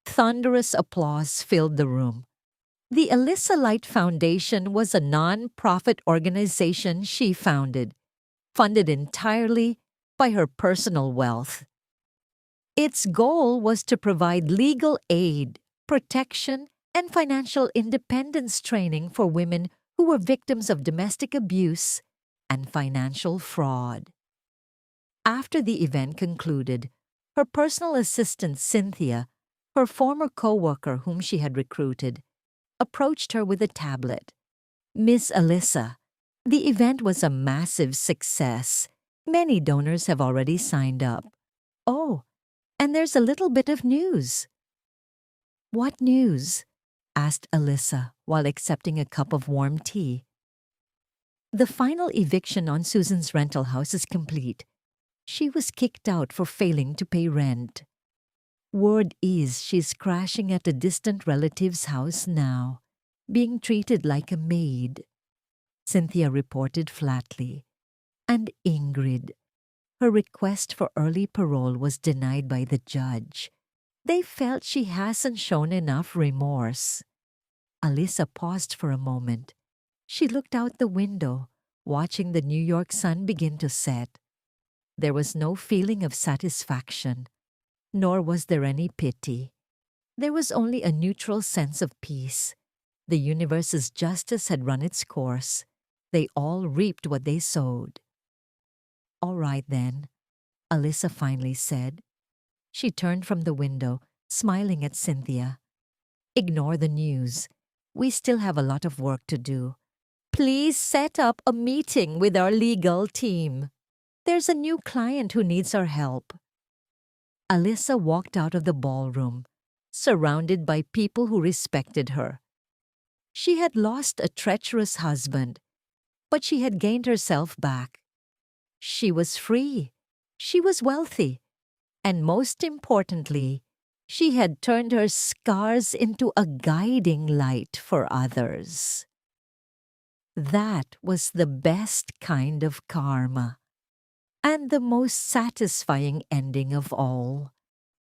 Thunderous applause filled the room. The Alyssa Light Foundation was a non-profit organization she founded, funded entirely by her personal wealth. Its goal was to provide legal aid, protection, and financial independence training for women who were victims of domestic abuse and financial fraud. After the event concluded, her personal assistant Cynthia, her former co-worker whom she had recruited, approached her with a tablet. "Miss Alyssa, the event was a massive success. Many donors have already signed up. Oh, and there's a little bit of news." "What news?" asked Alyssa while accepting a cup of warm tea. "The final eviction on Susan's rental house is complete. She was kicked out for failing to pay rent. Word is she's crashing at a distant relative's house now, being treated like a maid," Cynthia reported flatly. "And Ingrid, her request for early parole was denied by the judge. They felt she hasn't shown enough remorse." Alyssa paused for a moment. She looked out the window, watching the New York sun begin to set. There was no feeling of satisfaction, nor was there any pity. There was only a neutral sense of peace. The universe's justice had run its course. They all reaped what they sowed. "All right, then," Alyssa finally said. She turned from the window, smiling at Cynthia. "Ignore the news. We still have a lot of work to do. Please set up a meeting with our legal team. There's a new client who needs our help." Alyssa walked out of the ballroom, surrounded by people who respected her. She had lost a treacherous husband, but she had gained herself back. She was free. She was wealthy. And most importantly, she had turned her scars into a guiding light for others. That was the best kind of karma, and the most satisfying ending of all.